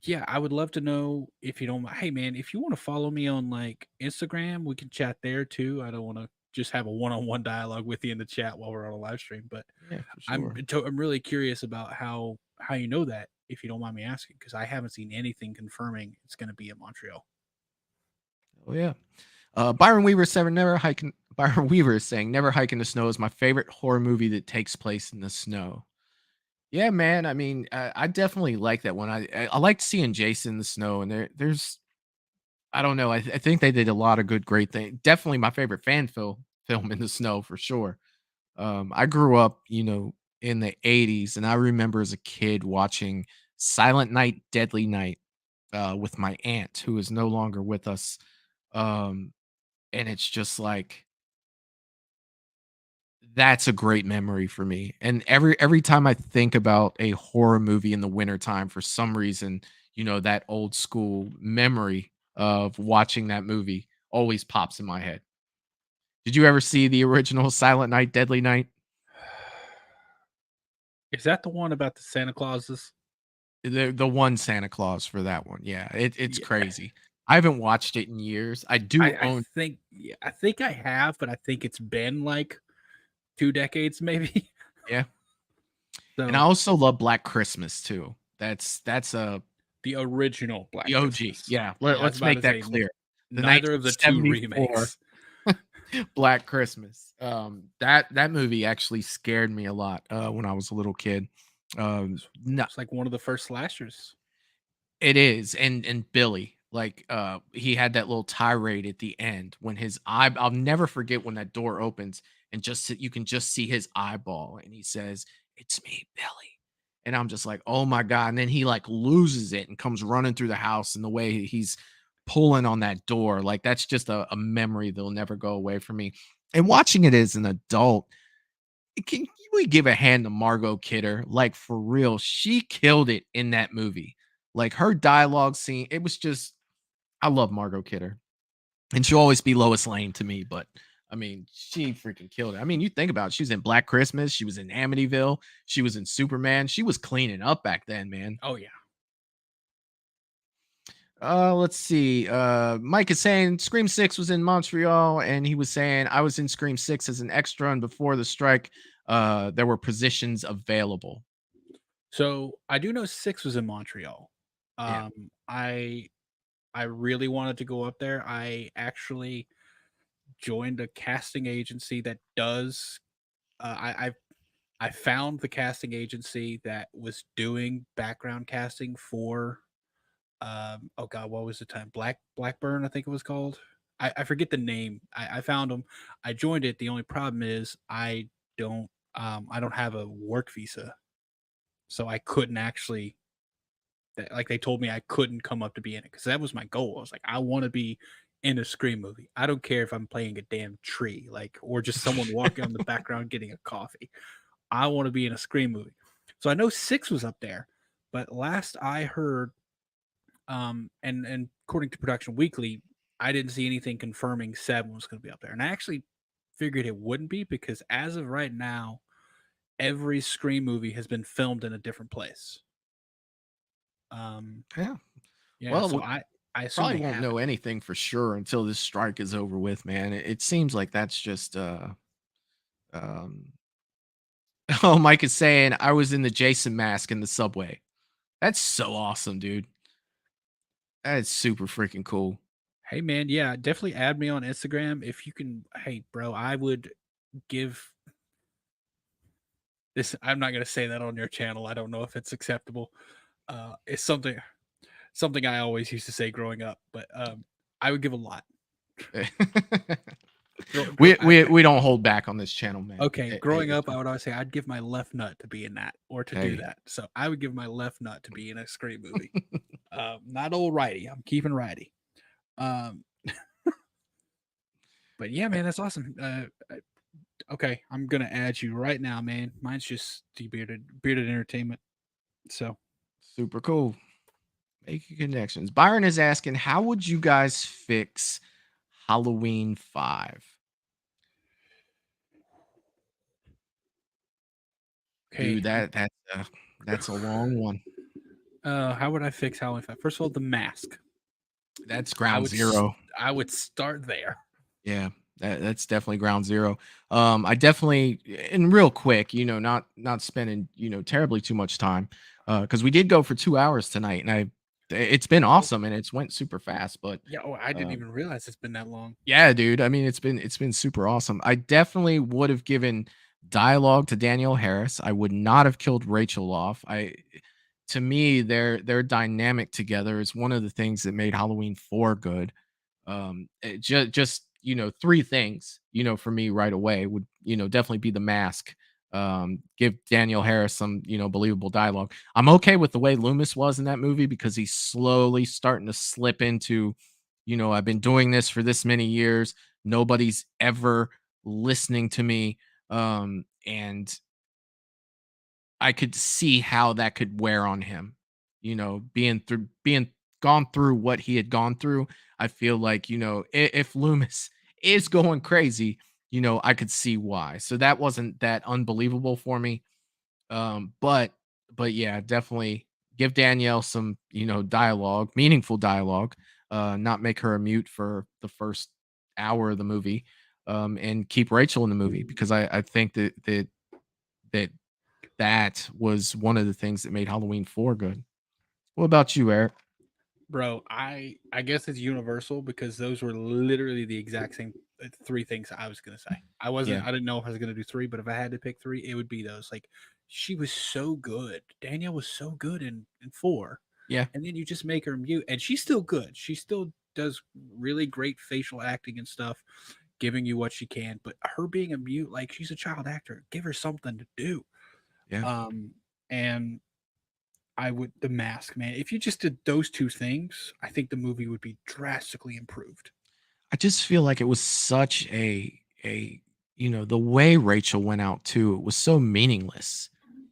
Yeah, I would love to know if you don't mind. Hey man, if you want to follow me on like Instagram, we can chat there too. I don't want to just have a one-on-one dialogue with you in the chat while we're on a live stream, but Yeah, for sure. I'm really curious about how you know that, if you don't mind me asking, because I haven't seen anything confirming it's going to be in Montreal. Oh yeah. Byron Weaver is saying never hike. Byron Weaver is saying Never Hike in the Snow is my favorite horror movie that takes place in the snow. Yeah, man. I mean, I definitely like that one. I liked seeing Jason in the snow, and there's I don't know. I think they did a lot of good, great things. Definitely my favorite film in the snow for sure. I grew up, in the '80s, and I remember as a kid watching Silent Night, Deadly Night with my aunt, who is no longer with us. Um, and it's just like that's a great memory for me. And every time I think about a horror movie in the wintertime, for some reason, that old school memory of watching that movie always pops in my head. Did you ever see the original Silent Night, Deadly Night? Is that the one about the Santa Clauses? The one Santa Claus for that one. Yeah, it's Yeah. crazy. I haven't watched it in years. I do I own. think yeah, I think I have, but I think it's been like 2 decades maybe. Yeah. And I So also love Black Christmas too. That's the original Black the OG. Christmas. Yeah, Yeah, I was let's about make to that say clear. The neither of the two 1974 remakes. Black Christmas. That movie actually scared me a lot when I was a little kid. No, It's like one of the first slashers. it is, and Billy, like, he had that little tirade at the end when his eye. I'll never forget when that door opens and you can just see his eyeball, and he says, "It's me, Billy," and I'm just like, "Oh my god!" And then he like loses it and comes running through the house, and the way he's pulling on that door, like that's just a memory that'll never go away from me. And watching it as an adult, can we give a hand to Margot Kidder? Like for real, she killed it in that movie. Like her dialogue scene, it was just I love Margot Kidder. And she'll always be Lois Lane to me, but I mean, she freaking killed it. I mean, you think about it, she was in Black Christmas, she was in Amityville, she was in Superman, she was cleaning up back then, man. Oh yeah. Let's see. Mike is saying Scream 6 was in Montreal, and he was saying I was in Scream 6 as an extra, and before the strike, there were positions available. So I do know 6 was in Montreal. Yeah. I really wanted to go up there. I actually joined a casting agency that does I found the casting agency that was doing background casting for oh god, what was the time? Blackburn, I think it was called. I forget the name. I found them. I joined it. The only problem is I don't have a work visa. So I couldn't actually like they told me I couldn't come up to be in it because that was my goal. I was like, I want to be in a Scream movie. I don't care if I'm playing a damn tree, like or just someone walking on the background getting a coffee. I want to be in a Scream movie. So I know 6 was up there, but last I heard, and according to Production Weekly, I didn't see anything confirming 7 was going to be up there. And I actually figured it wouldn't be because as of right now, every Scream movie has been filmed in a different place. Yeah. Yeah. Well, So I assume probably they won't know haven't. anything for sure until this strike is over with, man. It seems like that's just um oh, Mike is saying I was in the Jason mask in the subway. That's so awesome, dude. That is super freaking cool. Hey man, yeah, definitely add me on Instagram if you can. Hey, bro, I would give this. I'm not gonna say that on your channel. I don't know if it's acceptable. It's something I always used to say growing up, but I would give a lot. we don't hold back on this channel, man. Okay, growing up, I would always say I'd give my left nut to be in that or to do Hey. that. So I would give my left nut to be in a Scream movie. Not old righty. I'm keeping righty. Um, but yeah, man, that's awesome. Okay, I'm gonna add you right now, man. Mine's just bearded entertainment. So Super cool. Making connections. Byron is asking, how would you guys fix Halloween 5? okay, Dude, that's a long one. how would I fix Halloween 5? First of all, the mask. That's I ground would zero. I would start there. Yeah, that's definitely ground zero. I definitely, and real quick, not spending, terribly too much time, because we did go for 2 hours tonight, and it's been awesome, and it's went super fast. But Yeah, I didn't even realize it's been that long. yeah, dude, I mean, it's been super awesome. I definitely would have given dialogue to Danielle Harris. I would not have killed Rachel off. To me, their dynamic together is one of the things that made Halloween 4 good. Just 3 things for me right away would definitely be the mask. Give Daniel Harris some believable dialogue. I'm okay with the way Loomis was in that movie because he's slowly starting to slip into I've been doing this for this many years, nobody's ever listening to me. And I could see how that could wear on him, being gone through what he had gone through. I feel like, if Loomis is going crazy, I could see why. So that wasn't that unbelievable for me. But yeah, definitely give Danielle some, dialogue, meaningful dialogue, not make her a mute for the first hour of the movie, and keep Rachel in the movie because I think that that was one of the things that made Halloween 4 good. What about you, Eric? Bro, I guess it's universal because those were literally the exact same 3 things I was gonna say. Yeah. I didn't know if I was gonna do 3, but if I had to pick 3, it would be those. Like she was so good. Danielle was so good in 4. Yeah. And then you just make her mute, and she's still good. She still does really great facial acting and stuff, giving you what she can. But her being a mute, like she's a child actor, give her something to do. Yeah. And the mask, man. If you just did those 2 things, I think the movie would be drastically improved. I just feel like it was such the way Rachel went out too, it was so meaningless.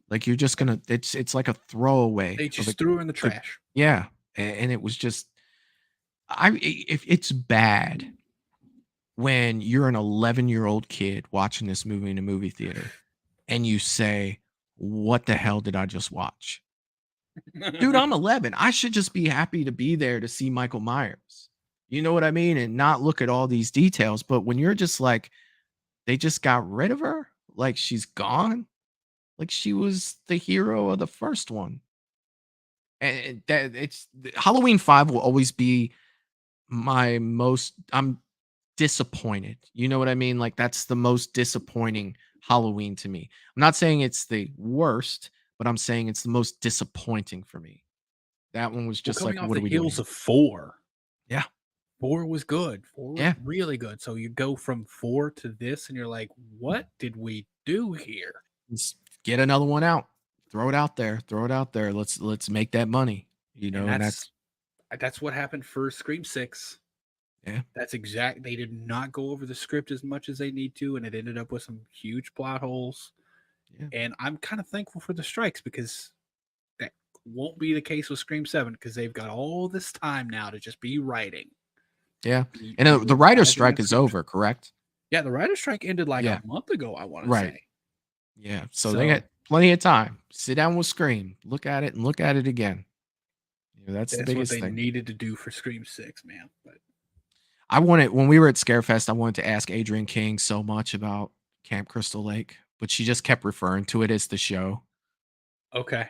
Like you're just gonna it's like a throwaway. They just threw her in the trash. Yeah. And it was just if it's bad when you're an 11-year-old kid watching this movie in a movie theater and you say, what the hell did I just watch? Dude, I'm 11. I should just be happy to be there to see Michael Myers. You know what I mean? And not look at all these details. But when you're just like, they just got rid of her, like she's gone, like she was the hero of the first one. And that it's Halloween 5 will always be I'm disappointed. You know what I mean? Like that's the most disappointing Halloween to me. I'm not saying it's the worst, but I'm saying it's the most disappointing for me. That one was just coming like, off what the are we doing? heels of 4. Yeah. 4 was good. 4 was Yeah. really good. So you go from 4 to this, and you're like, what did we do here? Let's get another one out. Throw it out there. Throw it out there. Let's make that money. And that's what happened for Scream 6. Yeah. That's exact. They did not go over the script as much as they need to, and it ended up with some huge plot holes. Yeah. And I'm kind of thankful for the strikes because that won't be the case with Scream 7 because they've got all this time now to just be writing. Yeah. Be And the writer's revising strike the is script. over, correct? Yeah, the writer's strike ended like Yeah. a month ago, I want to Right. say. Yeah. So they got plenty of time. Sit down with Scream. Look at it and look at it again. That's the what biggest they thing. needed to do for Scream 6, man. But I wanted, when we were at Scarefest, I wanted to ask Adrienne King so much about Camp Crystal Lake, but she just kept referring to it as the show. okay.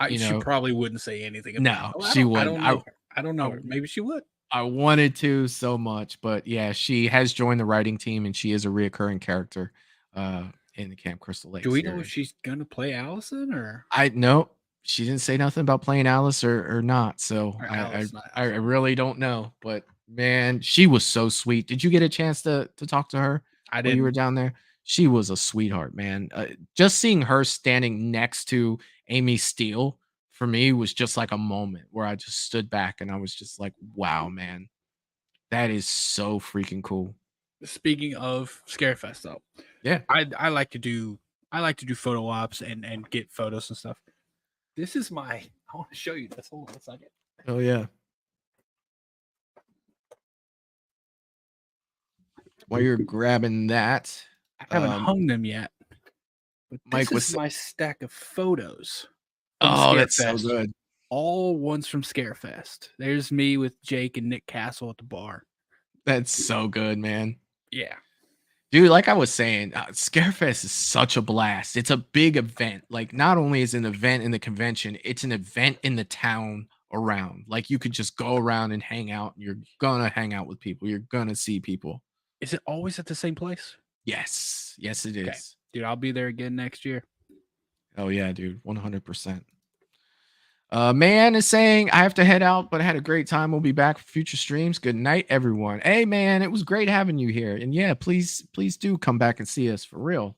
You She know, probably wouldn't say anything no, about it. she I wouldn't. don't know her. I don't know I- her. Maybe she would. I wanted to so much, but yeah, she has joined the writing team and she is a reoccurring character in the Camp Crystal Lake Do we know series. if she's gonna play Allison or No, she didn't say nothing about playing Alice or not. So Or I Alice, not I really don't know. But man, she was so sweet. Did you get a chance to talk to her I while you were didn't. down there? She was a sweetheart, man. Just seeing her standing next to Amy Steele for me was just like a moment where I just stood back and I was just like, wow, man, that is so freaking cool. Speaking of Scarefest, though, Yeah. I like to do photo ops and get photos and stuff. This is I want to show you this. Hold on a second. Oh yeah. While you're grabbing that, I haven't hung them yet. But Mike this was is my stack of photos. from Oh, that's so Scarefest. good. All ones from Scarefest. There's me with Jake and Nick Castle at the bar. That's so good, man. Yeah. Dude, like I was saying, Scarefest is such a blast. It's a big event. Like, not only is it an event in the convention, it's an event in the town around. Like, you could just go around and hang out. You're gonna hang out with people. You're gonna see people. Is it always at the same place? Yes. Yes, it is. Okay. Dude, I'll be there again next year. Oh, yeah, dude. 100%. Man is saying, I have to head out, but I had a great time. We'll be back for future streams. Good night, everyone. Hey, man, it was great having you here. And yeah, please do come back and see us for real.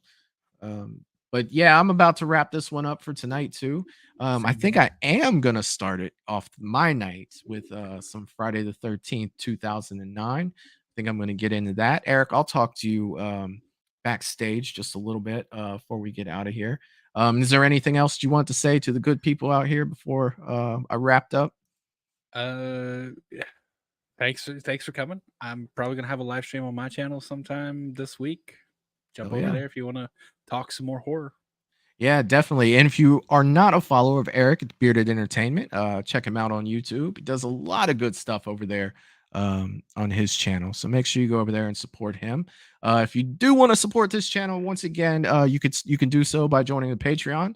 But yeah, I'm about to wrap this one up for tonight too. I think I am going to start it off my night with some Friday the 13th, 2009. I think I'm going to get into that. Eric, I'll talk to you backstage just a little bit before we get out of here. Is there anything else you want to say to the good people out here before I wrapped up? Yeah. Thanks for coming. I'm probably gonna have a live stream on my channel sometime this week. Jump over there if you want to talk some more horror. Yeah, definitely. And if you are not a follower of Eric at Bearded Entertainment, check him out on YouTube. He does a lot of good stuff over there on his channel. So make sure you go over there and support him. If you do want to support this channel, once again, you can do so by joining the Patreon.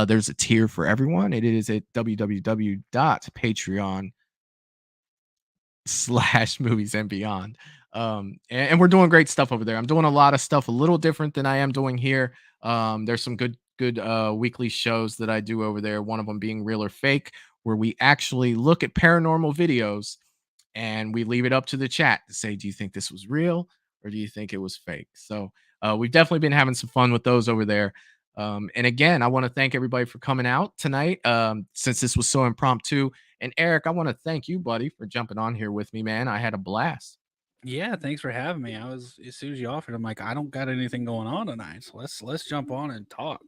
There's a tier for everyone. It is at www.patreon.com/moviesandbeyond. And we're doing great stuff over there. I'm doing a lot of stuff a little different than I am doing here. There's some good weekly shows that I do over there. One of them being Real or Fake, where we actually look at paranormal videos and we leave it up to the chat to say, do you think this was real or do you think it was fake? So we've definitely been having some fun with those over there. And again, I want to thank everybody for coming out tonight. Since this was so impromptu. And Eric, I want to thank you, buddy, for jumping on here with me, man. I had a blast. Yeah, thanks for having me. I was, as soon as you offered, I'm like, I don't got anything going on tonight, so let's jump on and talk.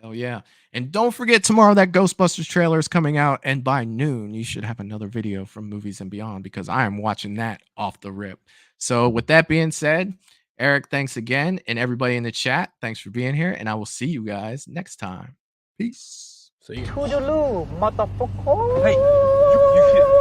Hell yeah. And don't forget, tomorrow that Ghostbusters trailer is coming out, and by noon you should have another video from Movies and Beyond, because I am watching that off the rip. So with that being said, Eric, thanks again, and everybody in the chat, thanks for being here, and I will see you guys next time. Peace. See you. Toodaloo, motherfucker. Hey, you